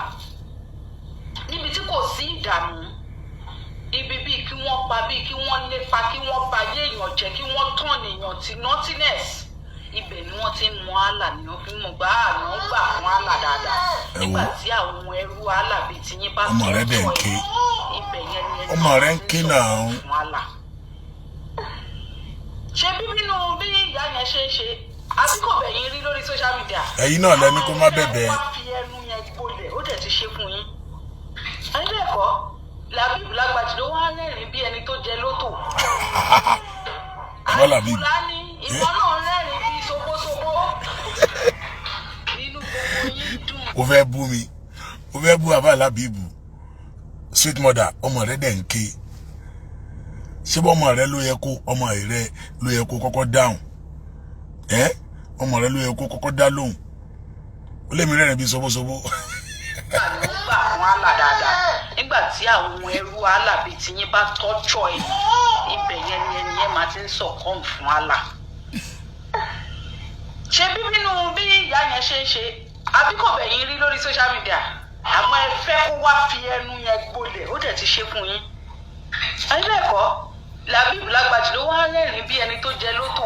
Níbi tí kò sí ìdààmú. Ibi bíi kí wọ́n pa, bíi kí wọ́n lépa, kí wọ́n ba ayé èèyàn jẹ́, kí wọ́n tán èèyàn tí nothiness. Ibẹ̀ ni wọ́n ti ń mọ àlà, ni wọ́n fi mọ̀ gbà àná ń gbà fún àlà dáadáa. Nígbà tí àwọn ẹrú àlà bíi tiyín bá ọmọ rẹ̀ dẹ̀ ń ké. Ibẹ̀ yẹn ni ẹni ọmọ rẹ̀ ń ké náà. fún àlà. Ṣé bí nínú bí ìyá yẹn ṣe ń ṣe, àbí kò bẹ̀yìn rí lórí social media? Ẹ̀yin náà lẹni kó má bẹ̀bẹ̀. Wọ́n fi ẹnu yẹn gbolẹ̀, ó dẹ̀ ti ṣe fún yín. Ẹni bẹ́ẹ̀ kọ́, Làbíbù Lágbàjì ló wá rẹ́rìn bí ẹni tó jẹ lótò. Alfulaniy ìwọ náà rẹ́rìn bí ṣogbóṣogbó. Nínú gbogbo yín dùn. Ó fẹ́ bú mi. Ó fẹ́ bú bàbá Làbíbù. Sweet mother, ọmọ rẹ̀ dẹ̀ ń ké. Ṣé bọ́ ọmọ rẹ̀ ló yẹ kó kọ́kọ́ dáhùn? Ọmọ rẹ̀ ló yẹ kó kọ́kọ́ dá lóhùn. Ó lé mi rẹ́rìn bí ṣogbóṣogbó. Nígbà fún àlà dáadáa. Nígbà tí àwọn ẹrú àlà bíi tiyín bá tọ́jọ́ ẹ̀, ibẹ̀ yẹn ni ẹni yẹn máa ti ń sọ̀kọ́ fún àlà. Ṣé bí nínú bí ìyá yẹn ṣe ń ṣe, àbí kò bẹ̀yìn rí lórí social media? Àmọ́ ẹ fẹ́ kó wá fi ẹnu yẹn gbolẹ̀, ó dẹ̀ ti ṣe fún yín. Ẹni bẹ́ẹ̀ kọ́, Làbíbù Lágbàjì ló wá rẹ́rìn bí ẹni tó jẹ lótò.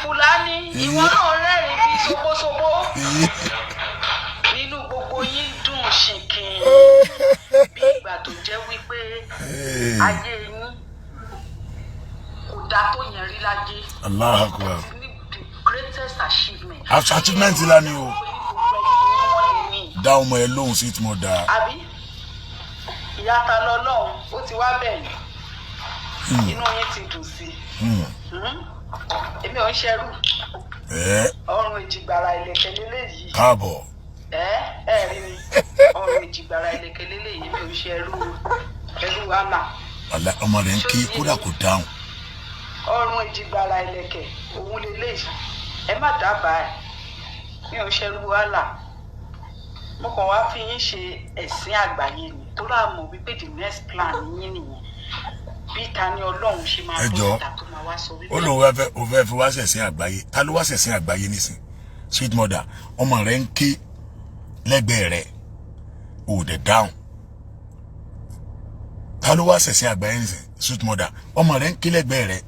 Alfulaniy, ìwọ náà rẹ́rìn bí sobosobo. Nínú gbogbo yín dùn ṣìnkìn. Bí ìgbà tó jẹ́ wípé ayé yín kò dá tó yẹn rí láyé. Allahu Akbar. The greatest achievement. Achievement ńlá ni o. Dá ọmọ ẹ lóhùn sí tí mo dá. Àbí ìyá Tani Olohun ó ti wá bẹ̀yìn. Inú yín ti dùn sí. Èmi ò ń ṣẹrú. Ọrùn èjìgbàrà ìlẹ̀kẹ̀ lélẹ́yìí. Káàbọ̀. Rí mi. Ọrùn èjìgbàrà ìlẹ̀kẹ̀ lélẹ́yìí mi ò ń ṣẹrú. Ẹrú àmà. Ọmọ rẹ̀ ń ké kódà kò dáhùn. Ọrùn èjìgbàrà ìlẹ̀kẹ̀ òun lélẹ́yìí. Ẹ má dábàá ẹ̀. Mi ò ń ṣẹrú wàhálà. Mo kàn wá fi yín ṣe ẹ̀sìn àgbáyé ni tó rà mọ̀ wípé the next plan yín nìyẹn. Bí Tani Olohun ṣe máa bọ́ ìta tó máa wá sọ wípé. Ó lóun fẹ́ fi wá ṣẹ̀sìn àgbáyé. Ta ló wá ṣẹ̀sìn àgbáyé nísìn? Sweet mother, ọmọ rẹ̀ ń ké lẹ́gbẹ̀ẹ́ rẹ̀. Ò dẹ̀ dáhùn. Ta ló wá ṣẹ̀sìn àgbáyé nísìn? Sweet mother, ọmọ rẹ̀ ń ké lẹ́gbẹ̀ẹ́ rẹ̀.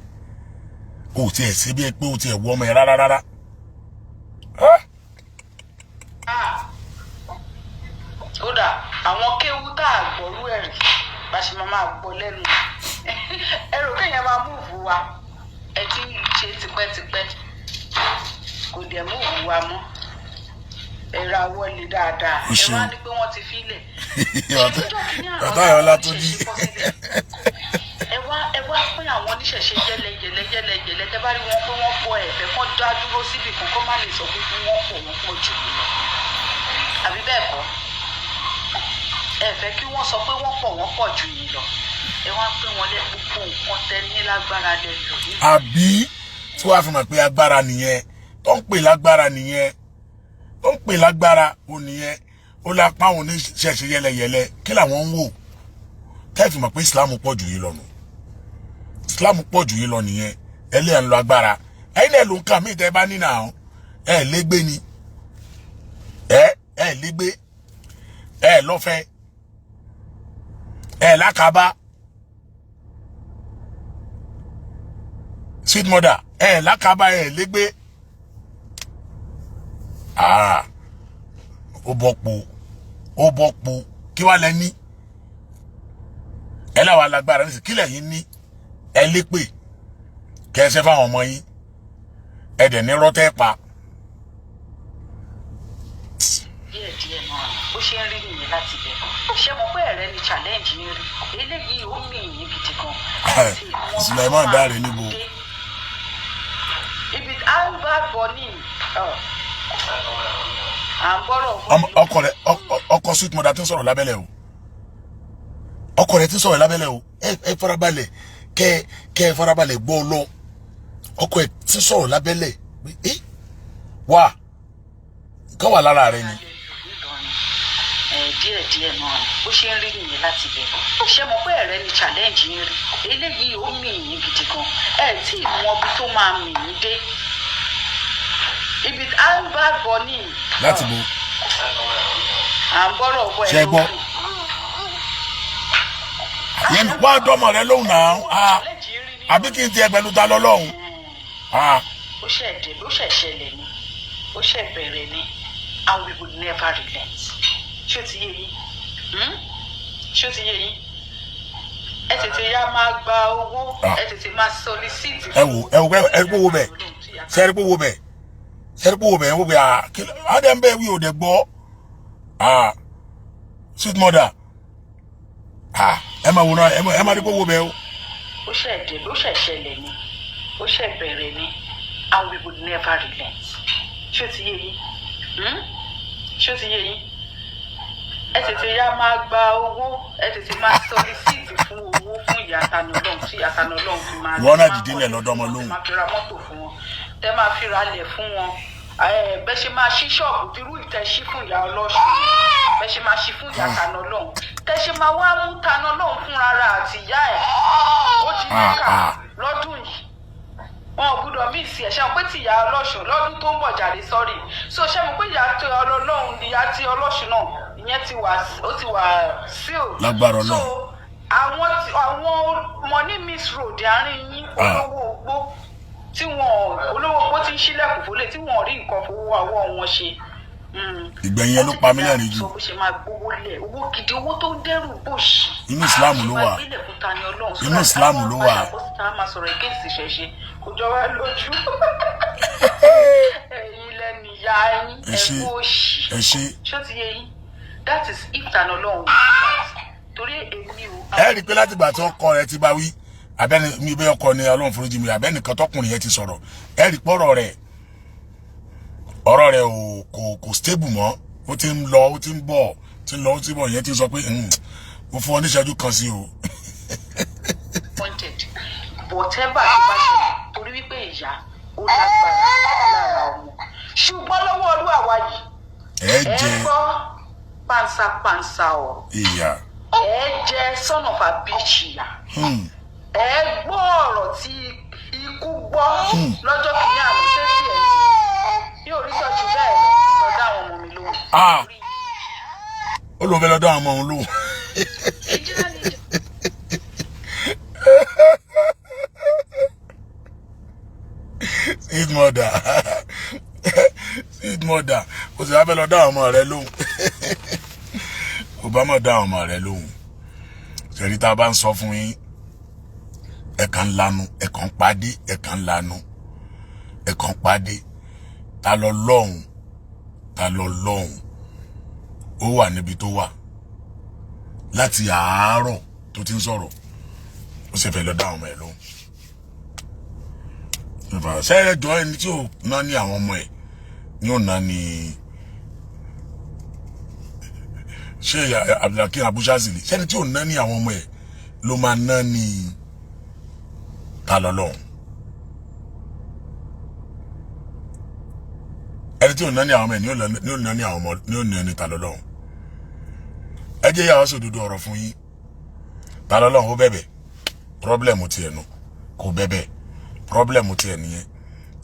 Ò tiẹ̀ ṣe bí ẹ pé ó tiẹ̀ wọ ọmọ ẹ rárá. Kódà àwọn kéwú tá a gbọ́rú ẹ̀rí bá ṣe máa gbọ́ lẹ́nu ẹrù kéèyàn máa múùfù wa ẹ ti ń ṣe tipẹ́tipẹ́ kò dẹ̀ múùfù wa mọ́ ẹ̀rọ àwọlé dáadáa ẹ wá ní pé wọ́n ti fílẹ̀ ọ̀tá ìyọ́lá tó ní. ẹ wá pín àwọn oníṣẹ̀ṣe jẹ́lẹ́jẹ́lẹ́ tẹ́ bá rí wọn pé wọ́n pọ̀ ẹ̀fẹ́ kán dá dúró síbì kan kó má lè sọ pé wọ́n pọ̀ jù lọ àbí bẹ́ẹ̀ kọ́ ẹ fẹ́ kí wọ́n sọ pé wọ́n pọ̀ jù yìí lọ ẹ wá pé wọ́n lé gbogbo nǹkan tẹ ní lágbára lẹ́nu. Àbí tí wàá fi mọ̀ pé agbára nìyẹn tó ń pè lágbára nìyẹn tó ń pè lágbára ò nìyẹn ó lápá àwọn oníṣẹ̀ṣe yẹlẹyẹlẹ kí làwọn ń wò tẹ́ fi mọ̀ pé Islam pọ̀ jù yìí lọ nù Islam pọ̀ jù yìí lọ nìyẹn ẹlẹ́yà ń lo agbára ẹ̀yin náà ló ń kà mí ìtẹ́ bá nínà àwọn ẹ̀ légbé ni ẹ̀ légbé ẹ̀ lọ́fẹ̀ẹ́ lákàbá sweet mother lákàbá légbé ó bọ́pọ̀ kí wá lẹ ní ẹ láwa lágbára nísìsiyìí kílẹ̀ yín ní ẹ lépè kẹsẹ́ fáwọn ọmọ yín ẹ dẹ̀ ní rọ́tẹ́ pa. Díẹ̀díẹ̀ náà bó ṣe ń rí nìyẹn láti bẹ̀rẹ̀ ṣé mo pé ẹ̀rẹ́ ni challenge yín rí eléyìí ó mì yín gidi gan. Sulaiman dáre níbo. Ibi à ń bá bọ̀ ní à ń bọ́rọ̀ ọkọ sweet mother tí ń sọ̀rọ̀ lábẹ́lẹ̀ o ọkọ rẹ̀ tí ń sọ̀rọ̀ lábẹ́lẹ̀ o ẹ farabalẹ̀ kẹ́ farabalẹ̀ gbọ́ lọ ọkọ ẹ̀ tí ń sọ̀rọ̀ lábẹ́lẹ̀ wà kán wà lára rẹ̀ ni. Díẹ̀díẹ̀ náà bó ṣe ń rí nìyẹn láti bẹ̀rẹ̀ ṣé mo pé ẹ̀rẹ́ ni challenge yín rí eléyìí ó mì yín gidi gan tí ìmọ̀ ibi tó máa mì yín dé ibi à ń bá bọ̀ ní. Láti bo. À ń bọ́rọ̀ bọ̀ ẹ̀ ṣe gbọ́. Yẹn wá dọ́mọ rẹ lóhùn náà àbí kí n tiẹ̀ pẹ̀lú ta lọ́lọ́hùn. Ó ṣẹ̀ dé ló ṣẹ̀ ṣẹlẹ̀ ni ó ṣẹ̀ bẹ̀rẹ̀ ni and we would never relent. Ṣé ti yé yín? Ṣé ti yé yín? Ẹ tètè yá máa gba owó ẹ tètè máa solicit. Ẹ wo bẹ̀ ṣẹ́rí pé wo bẹ̀ ẹ wo bẹ̀ adé ń bẹ̀ wí ò dẹ̀ gbọ́ sweet mother ẹ máa wòran ẹ máa rí pé wo bẹ̀ o. Ó ṣẹ̀ dé ló ṣẹ̀ ṣẹlẹ̀ ni ó ṣẹ̀ bẹ̀rẹ̀ ni and we would never relent. Ṣé ti yé yín? Ṣé ti yé yín? Ẹ tètè yá máa gba owó ẹ tètè máa solicit fún owó fún ìyá Tani Olohun tí ìyá Tani Olohun fi máa. Wọ́n náà dìde lẹ̀ lọ́dọ̀ ọmọ lóhùn. Tẹ́ máa fi ra mọ́tò fún wọn tẹ́ máa fi ra lẹ̀ fún wọn bẹ́ẹ̀ ṣe máa ṣí ṣọ́ọ̀bù tírú ìtẹ́ ṣí fún ìyá Ọlọ́ṣun bẹ́ẹ̀ ṣe máa ṣí fún ìyá Tani Olohun tẹ́ ṣe máa wá mú Tani Olohun fúnra rà àti ìyá ẹ̀ ó ti níkà lọ́dún yìí wọn ò gbúdọ̀ mí ìsì ẹ̀ ṣe pé tí ìyá Ọlọ́ṣun lọ́dún tó ń bọ̀ jàre sọ́rí so ṣe mo pé ìyá tí Ọlọ́run ìyá tí Ọlọ́ṣun náà ìyẹn ti wà seal lágbára náà so àwọn money miss road àárín yín olówó ogbó tí wọn olówó kó ti ń ṣílẹ̀kùn fólè tí wọn rí nǹkan fowó àwọ̀ wọn ṣe. Ìgbẹ̀yìn ẹ ló pa mí lẹ́rìn jù. sọ bó ṣe máa gbówó lẹ̀ owó gidi owó tó ń dẹ́rù bòṣì. Inú Islam ló wà. Inú Islam ló wà. máa sọ̀rọ̀ ìkéèsì ṣẹ̀ṣẹ̀ kò jọ wá lójú. ẹ̀yin lẹ́nu ìyá yín ẹ̀kú òṣì. ṣó ti yé yín that is if Tani Olohun torí èmi o. ẹ rí i pé láti ìgbà tí ọkọ rẹ ti bá wí abẹ́ni mi bẹ́ ọkọ ni Ọlọ́run foríjì mi abẹ́ni kan tọkùnrin yẹn ti sọ̀rọ̀ ẹ rí i pé ọ̀rọ̀ rẹ̀ kò stable mọ́ ó ti ń lọ ó ti ń bọ̀ tí ń lọ ó ti ń bọ̀ yẹn ti sọ pé mo fún ọ ní ìṣẹ́jú kan sí o. whatever tó bá ṣe torí wípé ìyá ó lágbára lára ọmọ ṣùgbọ́n lọ́wọ́ olúwa wa yìí ẹ gbọ́ pansa ọ̀rọ̀ ẹ jẹ́ son of a bitch ìyá ẹ gbọ́ ọ̀rọ̀ tí ikú gbọ́ lọ́jọ́ kìíní àná tẹ́sí ẹ̀ yóò rí sọ́jú bẹ́ẹ̀ lọ dá àwọn ọmọ mi lóhùn. ó lóun fẹ́ lọ dá àwọn ọmọ òun lóhùn. Sweet mother kò sì wá fẹ́ lọ dá àwọn ọmọ rẹ lóhùn. Obama dá àwọn ọmọ rẹ lóhùn. Ṣẹ̀rí tá a bá ń sọ fún yín ẹ̀kan lanu ẹ̀kan pàdé ẹ̀kan lanu ẹ̀kan pàdé ta lọ lọ́hùn ó wà níbi tó wà láti àárọ̀ tó ti ń sọ̀rọ̀ ó sì fẹ́ lọ dá àwọn ọmọ ẹ̀ lóhùn. Ṣẹ́ẹ̀jọ́ ẹni tí ò ná ní àwọn ọmọ ẹ̀ ní ò ná ní Sheikh Abdulhakeem Abushazili ṣẹ́ni tí ò ná ní àwọn ọmọ ẹ̀ ló máa ná ní Tani Olohun. Ẹni tí ò ná ní àwọn ọmọ ẹ̀ ní ò ná ní àwọn ọmọ ní ò ná ní Tani Olohun. Ẹ jẹ́ yà wá sòdodo ọ̀rọ̀ fún yín. Tani Olohun ó bẹ̀bẹ̀ pọ́blẹ́mù tiẹ̀ nù kò bẹ̀bẹ̀ pọ́blẹ́mù tiẹ̀ nìyẹn.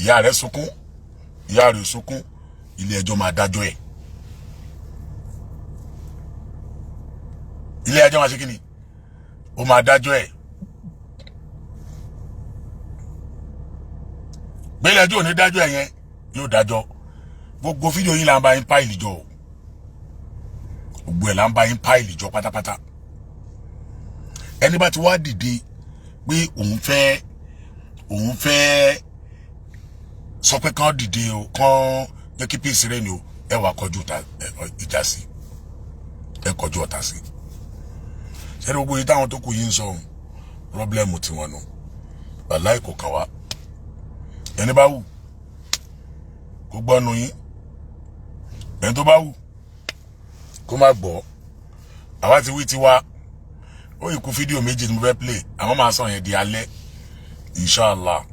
Ìyá rẹ̀ sunkún ìyá rẹ̀ sunkún ilé ẹjọ́ máa dájọ́ ẹ̀. Ilé ẹjọ́ máa ṣe kí ni ó máa dájọ́ ẹ̀. Bẹ́ẹ̀ ẹjọ́ ò ní dájọ́ ẹ̀ yẹn yóò dájọ́. Gbogbo fídíò yín là ń bá yín páìlì jọ o. Gbogbo ẹ̀ là ń bá yín páìlì jọ pátápátá. Ẹni bá ti wá dìde pé òun fẹ́ sọ pé kán dìde o kán jẹ́ kí peace reign o ẹ wá kọjú ìjà sí ẹ kọjú ọ̀tá sí. Ṣé gbogbo yìí táwọn tó kù yín ń sọ pọ́blẹ́mù tiwọn nù wàláhì kò kàn wá. Ẹni bá wù kó gbọ́nu yín ẹni tó bá wù kó má gbọ́. Àwa ti wí tiwa ó yìí kú fídíò méjì tí mo fẹ́ play àwọn máa sọ yẹn di alẹ́ inshallah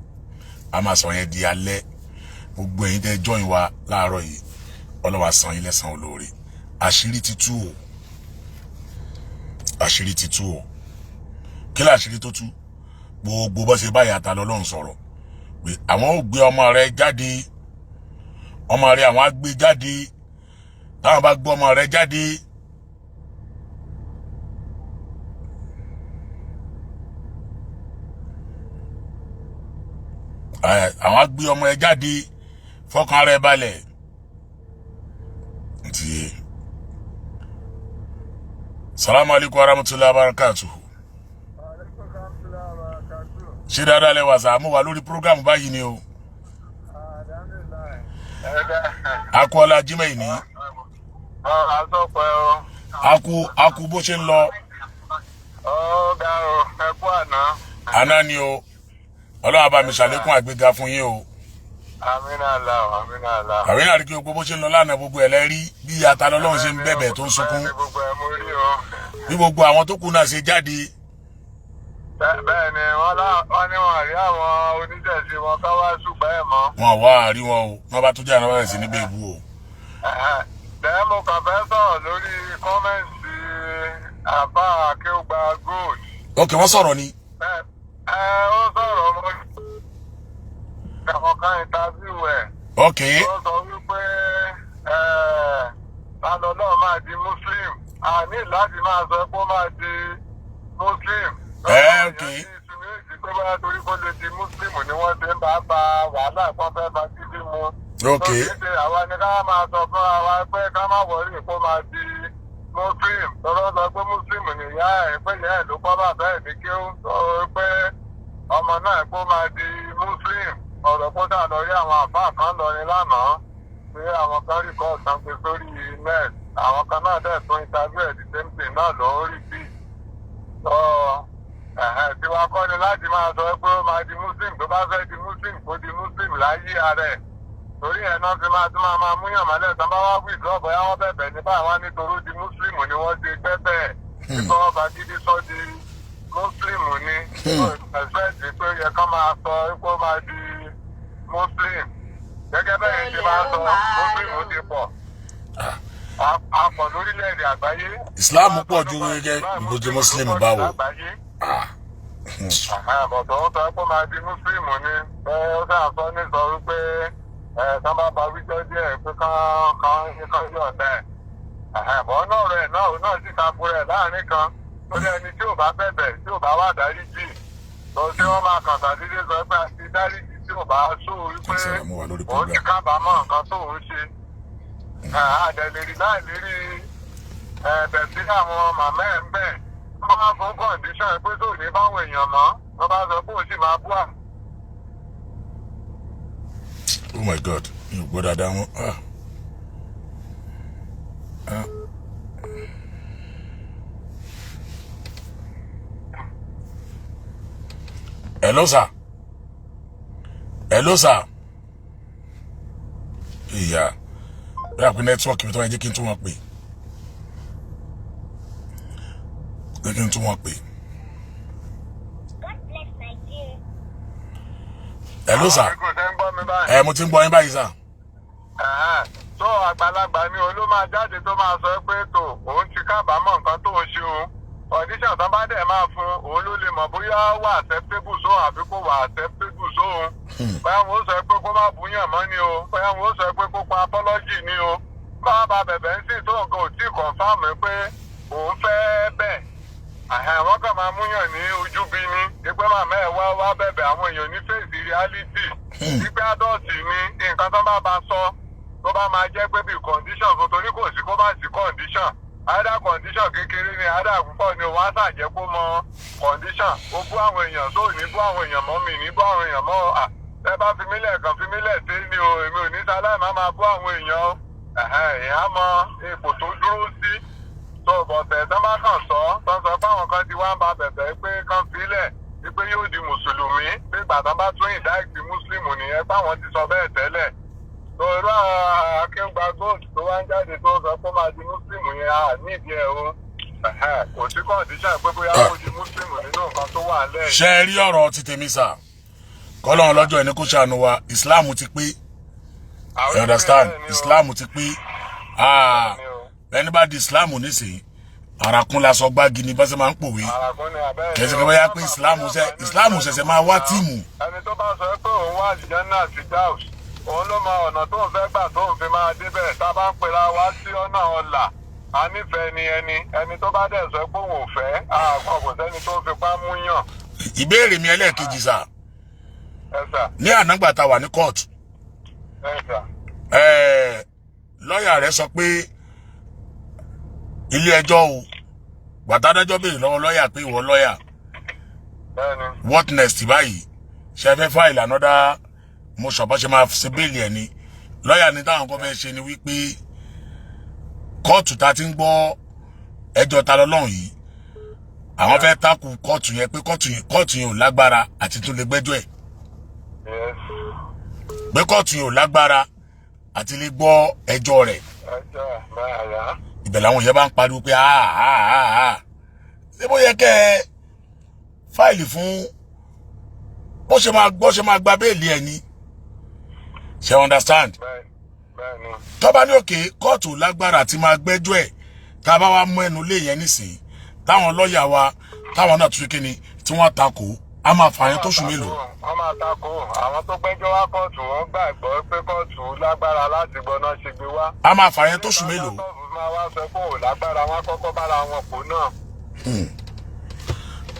a máa sọ yẹn di alẹ́. Gbogbo ẹ̀yin tẹ́ join wa láàárọ̀ yìí Ọlọ́run á san yín lẹ́san olóore. Àṣírí ti tú o àṣírí ti tú o. Kí ni àṣírí tó tú? Gbogbo bó ṣe báyà Tani Olohun sọ̀rọ̀ pé àwọn ò gbé ọmọ rẹ̀ jáde ọmọ rẹ̀ àwọn á gbé jáde táwọn bá gbé ọmọ rẹ̀ jáde àwọn á gbé ọmọ ẹ̀ jáde fọkàn rẹ̀ balẹ̀. Ntiye. Salamu alaikum warahmatullahi wabarakatuh. Ṣé dáadáa lẹ wà sá mú wa lórí program báyìí ni o. Akọ́lá Jímọ̀ ìní. Akú bó ṣe ń lọ. Àná ni o. Ọlọ́run bá mi ṣàlékún àgbéga fún yín o. Àmín àrí kí gbogbo bó ṣe ń lọ lánàá gbogbo ẹ̀ lẹ́rí bí Tani Olohun ṣe ń bẹ̀bẹ̀ tó ń sunkún. Bí gbogbo àwọn tó kù náà ṣe jáde. Bẹ́ẹ̀ ni wọ́n ní wọ́n rí àwọn oníṣẹ̀ṣe wọn ká wá ṣùgbọ́n ẹ̀ mọ́. Wọ́n wá rí wọn o wọ́n bá tó jẹ́ àwọn ẹ̀sìn níbẹ̀ ìbú o. Bẹ́ẹ̀ mo kàn fẹ́ sọ̀rọ̀ lórí kọ́mẹ̀ntì àbá Akéwùgbà Gold. Ok wọ́n sọ̀rọ̀ ni. Ó sọ̀rọ̀ mo kàn interview ẹ̀. Ok. Ó sọ wípé Tani Olohun máa di Muslim. A ní láti máa sọ pé ó máa di Muslim. Ok. pé bóyá torí kó lè di Mùsùlùmí ni wọ́n ṣe ń bá wàhálà kan fẹ́ bá títí mu. Okay. Ṣé àwa ni ká máa sọ fún àwa pé ká má wọrí kó máa di Muslim tọ́lọ́ sọ pé Muslim nìyá ẹ̀ pé ìyá ẹ̀ ló kọ́ bàbá ẹ̀ ní kí ó sọ pé ọmọ náà kó máa di Muslim ọ̀rọ̀ kó dà lọ rí àwọn àfáà kan lọ ní lánàá pé àwọn kan rí kọ́ ọ̀sán pé sórí net àwọn kan náà dẹ̀ tún interview ẹ̀ the same thing náà ló ń rí bí. Tiwa kọ́ ni láti máa sọ pé ó máa di Muslim tó bá fẹ́ di Muslim kó di Muslim láyé ara ẹ̀. Torí ẹ̀ náà fi máa tún máa múyàn mọ́lẹ̀ tán bá wá withdraw bóyá wọ́n bẹ̀bẹ̀ nípa àwọn nítorí di Muslim ni wọ́n ti gbẹ́bẹ̀ nípa wọ́n bá gidi sọ di Muslim ni ẹ̀sẹ̀tì pé yẹ kán máa sọ pé ó máa di Muslim gẹ́gẹ́ bẹ́ẹ̀ ti máa sọ Muslim ti pọ̀ àpọ̀ lórílẹ̀-èdè àgbáyé. Islam pọ̀ ju gẹ́gẹ́ ìgbójú Muslim báwo. Bọ̀dọ̀ ó sọ pé ó máa di Muslim ni ó sàn sọ ní sọ wípé tán bá ba wíjọ́ díẹ̀ pé kán yọ̀ bẹ́ẹ̀. Bọ̀ náà rẹ̀ náà sì takò rẹ̀ láàrin kan lórí ẹni tí ò bá bẹ̀bẹ̀ tí ò bá wà dáríjì lọ sí wọ́n máa kàn tàdídé sọ pé àti dáríjì tí ò bá sọ wípé òun ti kábàámọ̀ nǹkan tó ń ṣe. Àdẹ̀lérí láì lérí ẹ̀bẹ̀ sí àwọn màmá ẹ̀ ń bẹ̀ wọ́n máa fún kọ̀ǹdíṣàn pé tó ní báwọn èèyàn mọ́ wọ́n bá sọ pé òun sì máa bú à. Oh my God, you go down. Hello, sir. Hello, sir. Yeah. We have network with one taking to one pay. Taking to one pay. God bless Nigeria. Hello, sir. Mo ti ń gbọ́ yín báyìí, sir. So àgbàlagbà ni ló máa jáde tó máa sọ pé tó òun ti kábàámọ̀ nǹkan tó ń ṣe òun. Audition tán bá dẹ̀ máa fún òun ló lè mọ̀ bóyá wà acceptable sóhun àbí kò wà acceptable sóhun. Bóyá wọ́n sọ pé kó má búyàn mọ́ ni o. Bóyá wọ́n sọ pé kó pa apology ni o. Bá bá bẹ̀bẹ̀ ń sìn tó nǹkan ò tí ì confirm pé òun fẹ́ bẹ̀. Wọ́n kàn máa múyàn ní ojú bí ní. Ìpè màmá ẹ̀ wá bẹ̀bẹ̀ àwọn èèyàn ní face reality. Ìpè adọ́ọ̀tì ni nǹkan tó bá sọ tó bá máa jẹ́ pé bí condition tó torí kò sí kó má sí condition. Either condition kékeré ni either púpọ̀ ni wọ́n á ṣàjẹ́ kó mọ condition. Ó bú àwọn èèyàn tó ní bú àwọn èèyàn mọ́ mi ní bú àwọn èèyàn mọ́ ẹ bá fi mílẹ̀ kan fi mílẹ̀ sí ni o èmi ò ní sáláì máa bú àwọn èèyàn o. Èèyàn mọ ipò tó dúró sí. Tó bọ̀tẹ̀ tán bá kàn sọ tán sọ pé àwọn kan ti wá ń ba bẹ̀bẹ̀ pé kán filẹ̀ wípé yóò di mùsùlùmí pé gbàtàn bá tún ìdáìsí mùsùlùmù nìyẹn báwọn ti sọ bẹ́ẹ̀ tẹ́lẹ̀. Tó irú akéwà gold tó wá ń jáde tó sọ pé máa di mùsùlùmù yẹn á nídìí ẹ̀ o. Kò sí kọ́ndíṣàn pé bóyá ó di mùsùlùmù nínú nǹkan tó wà lẹ́yìn. Ṣé ẹ rí ọ̀rọ̀ ti tèmi sà? Kọ́lọ́run lọ́jọ́ ẹni kó ṣàánú wa Islam ti pé. You understand? Islam ti pé. Ẹni bá di Islam nísìnyí àràkún la sọ gbági ni bọ́sẹ̀ máa ń pòwe. Kẹ̀sì kẹ́ bóyá pé Islam ṣẹ̀ṣẹ̀ máa wá tíìmù. Ẹni tó bá sọ pé òun wá àlìjánnà sí Daus òun ló mọ ọ̀nà tó ń fẹ́ gbà tó ń fi máa débẹ̀ tá a bá ń pera wá sí ọ̀nà ọ̀la a nífẹ̀ẹ́ ni ẹni tó bá dẹ̀ sọ pé òun ò fẹ́ àkọ́ kò sẹ́ni tó ń fipá mú yàn. Ìbéèrè mi ẹlẹ́ẹ̀kejì sà. Ní ànágbà tá a wà ní kóòtù. Lọ́ọ̀yà rẹ̀ sọ pé ilé ẹjọ́ o gbàtàdájọ́ béèrè lọ́wọ́ lọ́ọ̀yà pé ìwọ lọ́ọ̀yà what next báyìí ṣe fẹ́ file another motion bó ṣe máa ṣe bẹ́ẹ̀lì ẹ̀ ni lọ́ọ̀yà ní táwọn kan fẹ́ ṣe ni wípé kóòtù ta ti ń gbọ́ ẹjọ́ ta lọ́lọ́run yìí àwọn fẹ́ takù kóòtù yẹn pé kóòtù yẹn ò lágbára àti tún lè gbẹ́jọ́ ẹ̀ pé kóòtù yẹn ò lágbára àti lè gbọ́ ẹjọ́ rẹ̀ ibẹ̀ làwọn yẹn bá ń pariwo pé ṣé bó yẹ kẹ́ ẹ fáìlì fún bó ṣe máa gba béèlì ẹ̀ ni ṣe understand tó bá ní òkè kóòtù lágbára àti máa gbẹ́jọ́ ẹ̀ tá a bá wá mú ẹnu lé yẹn nísìnyí táwọn lọ́ọ̀yà wa táwọn náà tún kíni tí wọ́n takò a máa fààyàn tó sùn mélòó. wọ́n máa takò àwọn tó gbẹ́jọ́ wá kóòtù wọ́n gbàgbọ́ pé kóòtù lágbára láti gbọ́ná ṣe gbé wá. a máa fààyàn tó sùn mélòó. máa wá sọ pé ò lágbára wọn kọ́kọ́ bára wọn kò náà.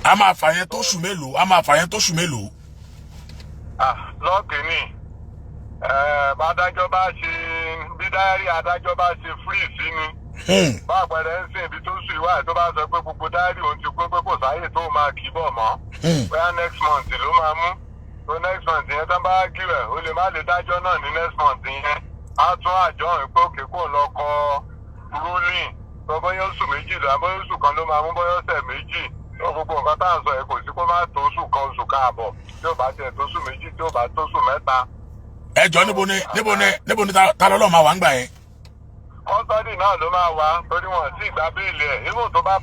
A máa fà yẹn tó ṣù mélòó, a máa fà yẹn tó ṣù mélòó. Lọ́ọ̀kì ni bádájọ́ bá ṣe bí dáárì adájọ́ bá ṣe free sí ni. Bá àpẹẹrẹ ń sìn ibi tó sùn ìwà tó bá sọ pé gbogbo dáárì òun ti pé kò sáyè tó máa kì í bọ̀ mọ́. Bóyá next month ló máa mú. So next month yẹn tán bá kí rẹ̀ ó lè má lè dájọ́ náà ní next month yẹn. Á tún àjọ ìpé òkè kò lọ kọ ruling. Tó bóyá oṣù méjì lọ bóyá oṣù kan ló máa mú bóyá ọ̀sẹ̀ méjì. Tó gbogbo nǹkan tá à ń sọ yẹn kò sí kó má tó oṣù kan oṣù káàbọ̀ tí ó bá tiẹ̀ tó oṣù méjì tí ó bá tó oṣù mẹ́ta. Ẹjọ́ níbo ni ta lọ́lọ́ máa wà ń gbà yẹn. Kọ́sọ́dì náà ló máa wá torí wọn sì gba béèlì ẹ̀. Even tó bá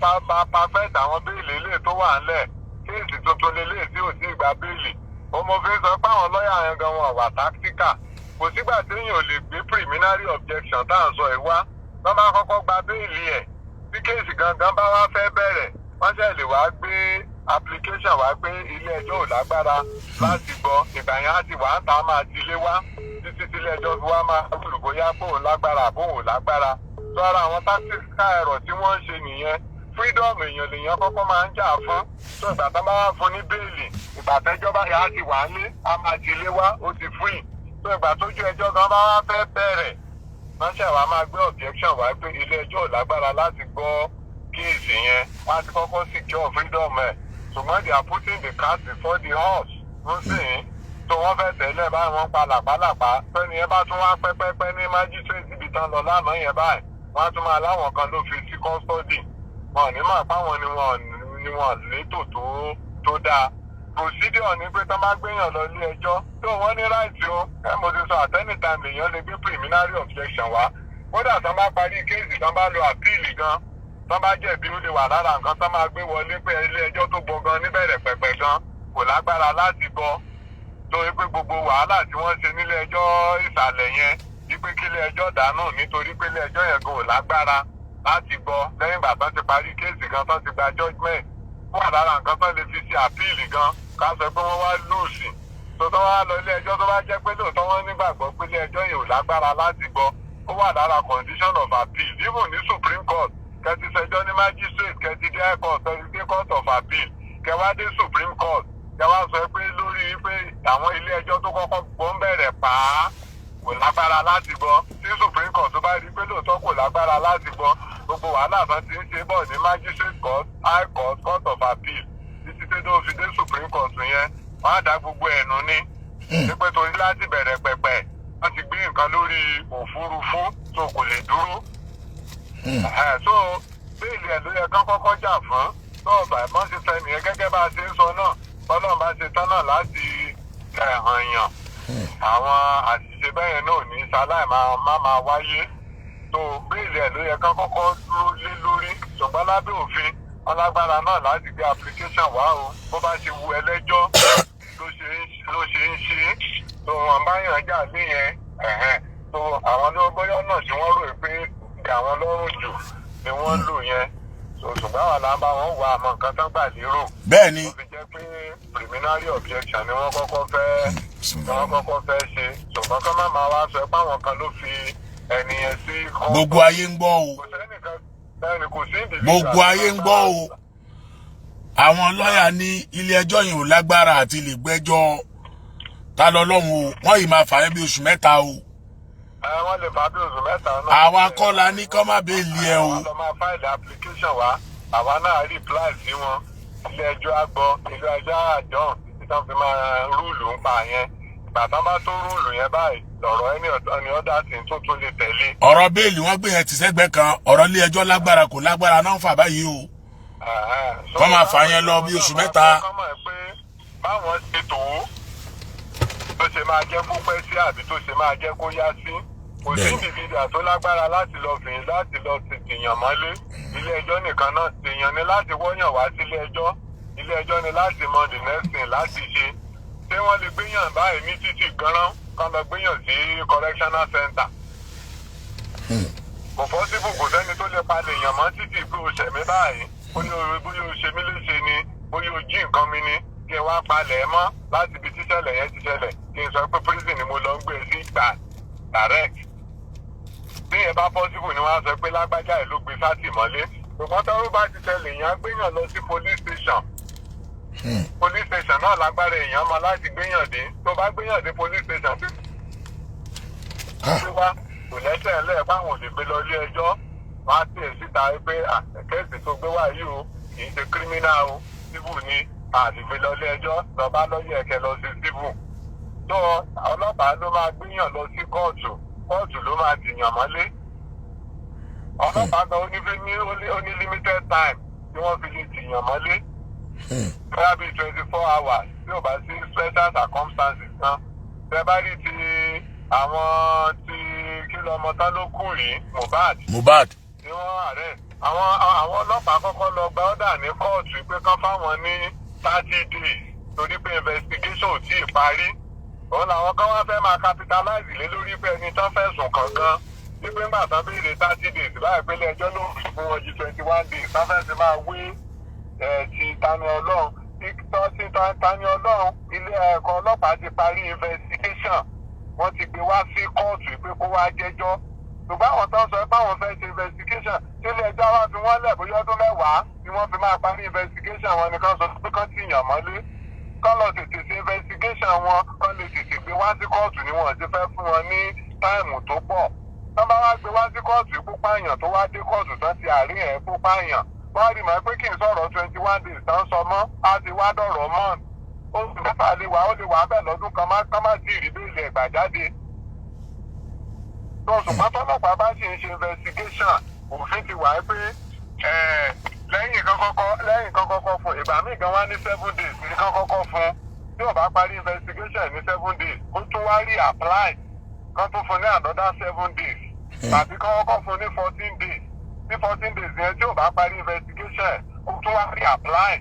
perfect àwọn béèlì ilé tó wà ńlẹ̀ kéèsì tuntun lélẹ̀ tí ò sí gba béèlì. Mo fi sọ pé àwọn lọ́ọ̀yà yẹn gan wọn wà tactical. Kò sígbà téèyàn ò lè gbé preliminary objection tá à ń sọ ẹ̀ wá. Wọ́n bá kọ́kọ́ gba béèlì ẹ̀. Tí kéèsì gangan bá wá fẹ́ bẹ̀rẹ̀, wọ́n ṣẹ̀ lè wá gbé application wá pé ilé ẹjọ́ ò lágbára láti gbọ́. Ìgbà yẹn á ti wà ń ta máa ti lé wá. Títí tí ilé ẹjọ́ fi wá máa rúlù bóyá bóun lágbára àbóun lágbára. Tó ara àwọn tactical ẹ̀rọ tí wọ́n ń ṣe nìyẹn. Freedom èèyàn lèèyàn kọ́kọ́ máa ń jà fún. Tó ìgbà tán bá wá fún ní béèlì, ìgbà tẹ́jọ́ bá yà á ti wà lé, a máa ti lé wá, ó ti free. Tó ìgbà tójú ẹjọ́ gan bá wá fẹ́ bẹ̀rẹ̀, wọ́n ṣẹ̀ wá máa gbé objection wá pé ilé ẹjọ́ ò lágbára láti gbọ́ kéèsì yẹn. Wọ́n á ti kọ́kọ́ secure freedom ẹ̀. Ṣùgbọ́n they are putting the cart before the horse. Wọ́n sì ń tó wọ́n fẹ́ tẹ̀lé báyìí wọ́n pa làpálàpá. Fẹ́ni yẹn bá tún wá pẹ́pẹ́pẹ́ ní magistrate ibi tán lọ lánàá yẹn báyìí. Wọ́n á tún máa láwọn kan ló fi sí custody. Wọn ò ní máa páwọn ni wọn létò tó dáa. Procedure ni pé tán bá gbéyàn lọ ilé ẹjọ́ tó wọ́n ní right o. Mo ti sọ at any time lèèyàn lè gbé preliminary objection wá. Kódà tán bá parí kéèsì tán bá lo appeal gan. Tán bá jẹ̀bi ó lè wà lára nǹkan tán máa gbé wọlé pé ilé ẹjọ́ tó gbọ́ gan níbẹ̀rẹ̀ pẹ̀pẹ̀ gan kò lágbára láti gbọ́. Torí pé gbogbo wàhálà tí wọ́n ṣe nílé ẹjọ́ ìsàlẹ̀ yẹn wípé kí ilé ẹjọ́ dànù nítorí pé ilé ẹjọ́ yẹn gan ò lágbára láti gbọ́ lẹ́yìn ìgbà tán ti parí kéèsì gan tán ti gba judgement. Wà lára nǹkan tán lè fi ṣe appeal gan ká sọ pé wọ́n wá lùsì. Tó tán wá lọ ilé ẹjọ́ tó bá jẹ́ pé lóòótọ́ wọ́n nígbàgbọ́ pé ilé ẹjọ́ yẹn ò lágbára láti gbọ́. Ó wà lára condition of appeal even ní Supreme Court. Kẹ́tí ṣẹjọ́ ní magistrate kẹ́tí dé high court kẹ́tí dé court of appeal kẹwàá dé Supreme Court kẹwàá sọ pé lórí pé àwọn ilé ẹjọ́ tó kọ́kọ́ gbọ́ ń bẹ̀rẹ̀ pàá kò lágbára láti gbọ́. Tí Supreme Court tó bá rí pé lóòótọ́ kò lágbára láti gbọ́ gbogbo wàhálà kan ti ń ṣe bọ̀ ní magistrate court high court court of appeal títí tó fi dé Supreme Court yẹn wọ́n á dá gbogbo ẹ̀nu ní. Nípé torí láti bẹ̀rẹ̀ pẹ̀pẹ̀ wọ́n ti gbé nǹkan lórí òfurufú tó kò lè dúró. So béèlì ẹ̀ ló yẹ kán kọ́kọ́ jà fún tó ọ̀bà ẹ̀mọ́ ti fẹ́ nìyẹn gẹ́gẹ́ bá a ṣe ń sọ náà Ọlọ́run bá ṣe tán náà láti hàn yàn àwọn àṣìṣe bẹ́yẹn náà ní sáláì máa wáyé. So béèlì ẹ̀ ló yẹ kán kọ́kọ́ dúró lé lórí ṣùgbọ́n lábẹ́ òfin ọlágbára náà láti gbé application wá o bó bá ṣe wu ẹlẹ́jọ́ ló ṣe ń ṣe. So wọn bá yàn jà lé yẹn so àwọn ló bóyá náà tí wọ́n rò pé àwọn lọ́rùn jù ni wọ́n lò yẹn. Ṣùgbọ́n àwọn làbá wọn wà àmọ́ nǹkan tán gbà lérò. Bẹ́ẹ̀ni. Ó fi jẹ́ pé preliminary objection ni wọ́n kọ́kọ́ fẹ́ ṣe. Ṣùgbọ́n kán má máa wá sọ pé àwọn kan ló fi ẹni yẹn sí kọ́. Gbogbo ayé ń gbọ́ o. Gbogbo ayé ń gbọ́ o. Àwọn lọ́ọ̀yà ní ilé ẹjọ́ yìí ò lágbára àti lè gbẹ́jọ́ ta lọ́lọ́run o. Wọ́n yìí máa fà yẹn bí oṣù mẹ́ta o. Wọ́n lè fà bí oṣù mẹ́ta náà. Àwa kọ́ la ní kọ́ má béèlì ẹ o. Àwọn lọ máa fáìlì application wa àwa náà reply sí wọn. Ilé ẹjọ́ á gbọ́ ilé ẹjọ́ àjọ títí tán fi máa rúùlù ń pa yẹn. Ìgbà tán bá tó rúùlù yẹn báyìí lọ̀rọ̀ ẹni ọ̀dà sì tó tún lè tẹ̀lé. Ọ̀rọ̀ béèlì wọ́n gbé yẹn ti sẹ́gbẹ́ kan ọ̀rọ̀ ilé ẹjọ́ lágbára kò lágbára náà ń fà báyìí o. Kọ́ máa fà yẹn lọ bí oṣù mẹ́ta. Báwọn ṣe tò ó tó ṣe máa jẹ́ kó pẹ́ sí àbí tó ṣe máa jẹ́ kó yá sí. Kò sí ìdìbìdà tó lágbára láti lọ ti tìyàn mọ́lé. Ilé ẹjọ́ nìkan náà tèèyàn ni láti wọ́yàn wá sí ilé ẹjọ́. Ilé ẹjọ́ ni láti mọ the next thing láti ṣe. Ṣé wọ́n lè gbéyàn báyìí ní títì gan-an kán lọ gbéyàn sí correctional center? Kò possible kò sẹ́ni tó lè palẹ̀ èèyàn mọ́ títì pé o ṣẹ̀mí báyìí. Bóyá o ṣe mí léṣe ni, bóyá o jí nǹkan mi ni, kí n wá palẹ̀ ẹ mọ́ láti ibi tíṣẹ̀lẹ̀ yẹn ti ṣẹlẹ̀. Kí n sọ pé prison ni mo lọ ń gbé sí gbà direct. Bí yẹn bá possible ni wọ́n á sọ pé lágbájá ẹ̀ ló gbé sátìmọ́lé. Ṣùgbọ́n tọ́rọ bá ti ṣẹlẹ̀ yẹn á gbéyàn lọ sí police station. police station náà lágbára èèyàn mọ láti gbéyàn dé tó bá gbéyàn dé police station tí wá kò lẹ́sẹ̀ ńlẹ̀ báwọn ò lè gbé lọ ilé ẹjọ́ wọ́n á tiẹ̀ síta pé kẹ́sì tó gbé wá yìí o kì í ṣe criminal o civil ni àdìgbé lọ ilé ẹjọ́ lọ bá lọ́yẹ̀ ẹ̀kẹ́ lọ sí civil tó ọlọ́pàá ló máa gbéyàn lọ sí kóòtù ló máa dìyàn mọ́lé ọlọ́pàá gan ó ní limited time tí wọ́n fi lè dìyàn mọ́lé bóyá bíi 24 hours tí ò bá sí special circumstances kan tẹ bá rí ti àwọn tí kí lọmọ tán ló kù rí Mohbad tí wọ́n arrest àwọn ọlọ́pàá kọ́kọ́ lọ gba ọ́dà ní kóòtù pé kán fáwọn ní 30 days torí pé investigation ò tí ì parí òun làwọn kan wá fẹ́ máa capitalize lé lórí pé ẹni tán fẹ̀sùn kankan wípé ńgbà tán béèrè 30 days báyìí pé ilé ẹjọ́ ló ń fi fún wọn ju 21 days tán fẹ́ ti máa wé ti Tani Olohun Tani Olohun ilé ẹ̀kọ́ ọlọ́pàá ti parí investigation wọ́n ti gbé wá sí kóòtù pé kó wá jẹ́jọ́ ṣùgbọ́n àwọn tó ń sọ pé àwọn fẹ́ ṣe investigation tí ilé ẹjọ́ wá fi wọ́n lẹ̀ bóyá ọdún mẹ́wàá ni wọ́n fi máa parí investigation wọn ni kán sọ pé kán ti yàn mọ́lé kán lọ tètè ṣe investigation wọn kán lè tètè gbé wá sí kóòtù ni wọ́n ti fẹ́ fún wọn ní táìmù tó pọ̀ tán bá wá gbé wá sí kóòtù ìpópá èèyàn tó wá dé kóòtù tán ti àárín ẹ̀ pópá èèyàn wọ́n rí mọ̀ pé kí n sọ̀rọ̀ 21 days tán sọ mọ́ á ti wá dọ̀rọ̀ mọ́ oṣù mẹ́fà ó lè wà bẹ́ẹ̀ lọ́dún kan má sí ìrìbí ilẹ̀ ìgbà jáde. tó ṣùgbọ́n tọ́lọ́pàá bá ṣe ń ṣe investigation òfin ti wà pé lẹ́yìn kan kọ́kọ́ fún ìgbà míì gan wá ní 7 days ní kan kọ́kọ́ fún tí ó bá parí investigation ní 7 days ó tún wá rí apply kan tún fún ní another 7 days tàbí kan kọ́kọ́ fún ní 14 days ní 14 days yẹn tí ò bá parí investigation ó tún wá rí apply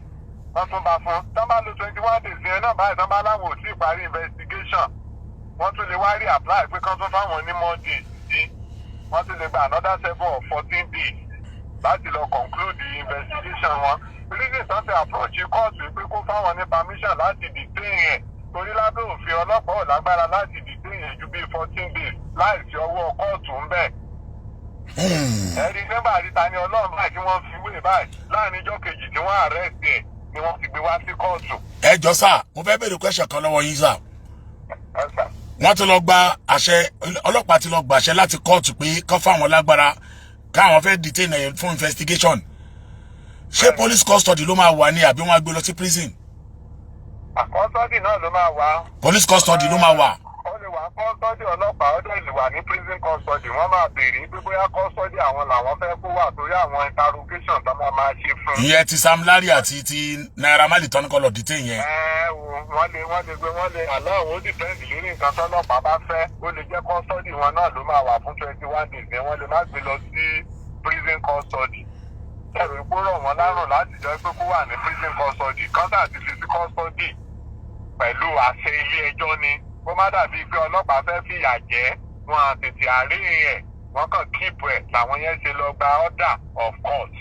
wọ́n tún bá fún tán bá lo 21 days yẹn náà báyìí tán bá láwọn ò tí ì parí investigation wọ́n tún lè wá rí apply pé kán tún fáwọn ní more days sí wọ́n tún lè gba another 7 or 14 days láti lọ conclude the investigation wọn reason tán fi approach court pé kó fáwọn ní permission láti detain yẹn torí lábẹ́ òfin ọlọ́pàá ò lágbára láti detain yẹn ju bíi 14 days láì sí ọwọ́ kóòtù ń bẹ̀. ẹ̀rí nẹ́bà rí Tani Olohun báyìí tí wọ́n fi wé báyìí láàrin ijọ́ kejì tí wọ́n arrest ẹ̀ ni wọ́n ti gbé wá sí kóòtù. ẹ jọ sá mo fẹ́ béèrè question kan lọ́wọ́ yín sá. wọ́n ti lọ gba àṣẹ ọlọ́pàá ti lọ gba àṣẹ láti kóòtù pé kán fáwọn lágbára káwọn fẹ́ detain ẹ̀ fún investigation. ṣé police custody ló máa wà ní àbí wọ́n á gbé lọ sí prison? custody náà ló máa wà. police custody ló máa wà. ó lè wà custody ọlọ́pàá ó dẹ̀ lè wà ní prison custody wọ́n máa béèrè pé bóyá custody àwọn làwọn fẹ́ kó wà torí àwọn interrogation tó máa ṣe fún. ìyẹn ti Sam Larry àti ti Naira Marley tán kọ́ lọ detain yẹn. wọ́n lè àlọ́ àwọn ó depend lórí nǹkan tọ́lọ́pàá bá fẹ́ ó lè jẹ́ custody wọn náà ló máa wà fún 21 days yẹn wọ́n lè má gbé lọ sí prison custody. ẹ̀rọ ìpó rọ̀ wọ́n lárùn láti jẹ́ pé kó wà ní prison custody kọ́ńtà ti fi sí custody pẹ̀lú àṣẹ ilé ẹjọ́ ni kó má dàbí pé ọlọ́pàá fẹ́ fìyà jẹ wọn àtètè àárín ẹ̀ wọ́n kàn keep ẹ̀ làwọn yẹn ṣe lọ gba order of court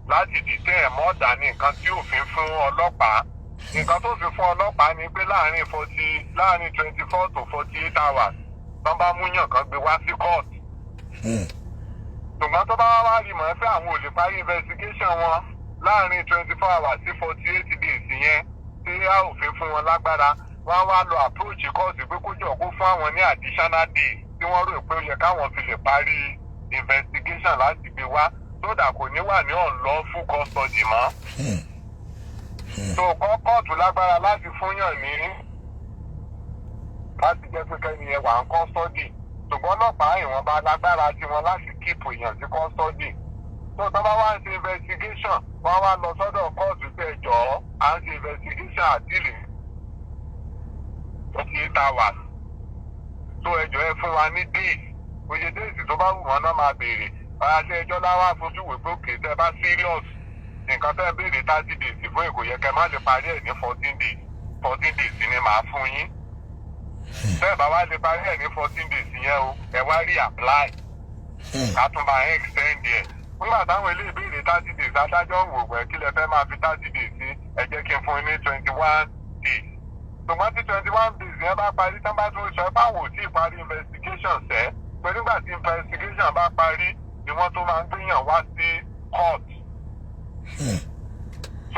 láti detain ẹ̀ mọ́ọ̀dà ní nǹkan tí òfin fún ọlọ́pàá nǹkan tó fi fún ọlọ́pàá ni pé láàrin 24 to 48 hours tán bá múyàn kan gbé wá sí court. ṣùgbọ́n tó bá wá rí mọ̀ ẹ́ àwọn ò lè parí investigation wọn láàrin 24 hours sí 48 days yẹn tí a ò fi fún wọn lágbára wọ́n wá lọ approach court pé kó jọ kó fún àwọn ní additional days tí wọ́n rò pé ó yẹ káwọn fi lè parí investigation láti gbé wá sódà kò ní wà ní unlawful custody mọ́. so kóòtù lágbára láti fúnyàn ní láti jẹ́ pé kẹ́ni yẹn wà ń custody ṣùgbọ́n ọlọ́pàá ìwọ̀nba lágbára tiwọn láti keep èèyàn sí custody. tó tọ́ bá wá ń ṣe investigation wọ́n wá lọ sọ́dọ̀ kóòtù pé ẹjọ́ à ń ṣe investigation àdìlì 48 hours. tó ẹjọ́ ẹ fún wa ní days oye days tó bá wù wọ́n náà máa béèrè àti ẹjọ́ láwá fojú wò pé òkè tẹ́ bá serious nǹkan tẹ́ béèrè 30 days fún èkó yẹ kẹ́ má lè parí ẹ̀ ní 14 days 14 days ni màá fún yín. tẹ́ bá wá lè parí ẹ̀ ní 14 days yẹn o ẹ wá rí apply ká tún bá extend ẹ̀. nígbà táwọn ilé ìbéèrè 30 days adájọ́ wò pé kí lẹ fẹ́ máa fi 30 days sí ẹ jẹ́ kí n fún yín ní 21 days. ṣùgbọ́n tí 21 days yẹn bá parí tán bá tún sọ báwo ò tí ì parí investigation sẹ́ pé nígbà tí investigation bá parí ni wọ́n tó máa ń gbéyàn wá sí court. so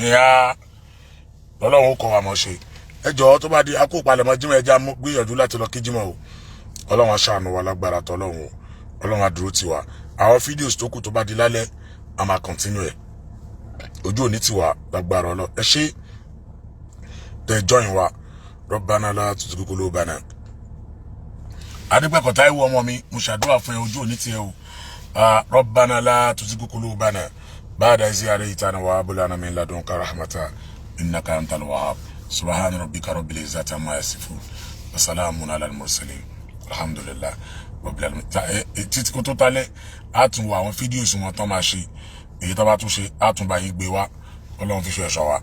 ní a lọ́lọ́run kọ́ wa mọ̀ ṣe ẹ jọ̀ọ́ tó bá di akópalẹ̀mọ́ jímọ̀ ẹja gbìyànjú láti lọ kí jímọ̀ o ọlọ́run aṣàánú wa lágbára tọ́lọ́run o ọlọ́run adúró tiwa àwọn fídíòs tó kù tó bá di lálẹ́ a máa kọ̀ntínú ẹ̀ ojú òní tiwa lágbára ọlọ́ ẹ ṣe tẹ join wa Rabbana la tuzigh qulubana adúpẹ́kọ̀tà ìwọ ọmọ mi mo ṣàdúrà fún ẹ ojú òní tiẹ̀ o Rabbana la tuzigh qulubana ba'da idh hadaytana wa hab lana min ladunka rahmatan innaka antal wahhab subhana rabbika rabbil izzati amma yasifun wa salamun alal mursalin alhamdulillah rabbil alamin títí kó tó tálẹ̀ á tún wo àwọn fídíòs wọn tán máa ṣe èyí tó bá tún ṣe á tún bá yín gbé wá Ọlọ́run fi ṣe ẹ̀ṣọ́ wa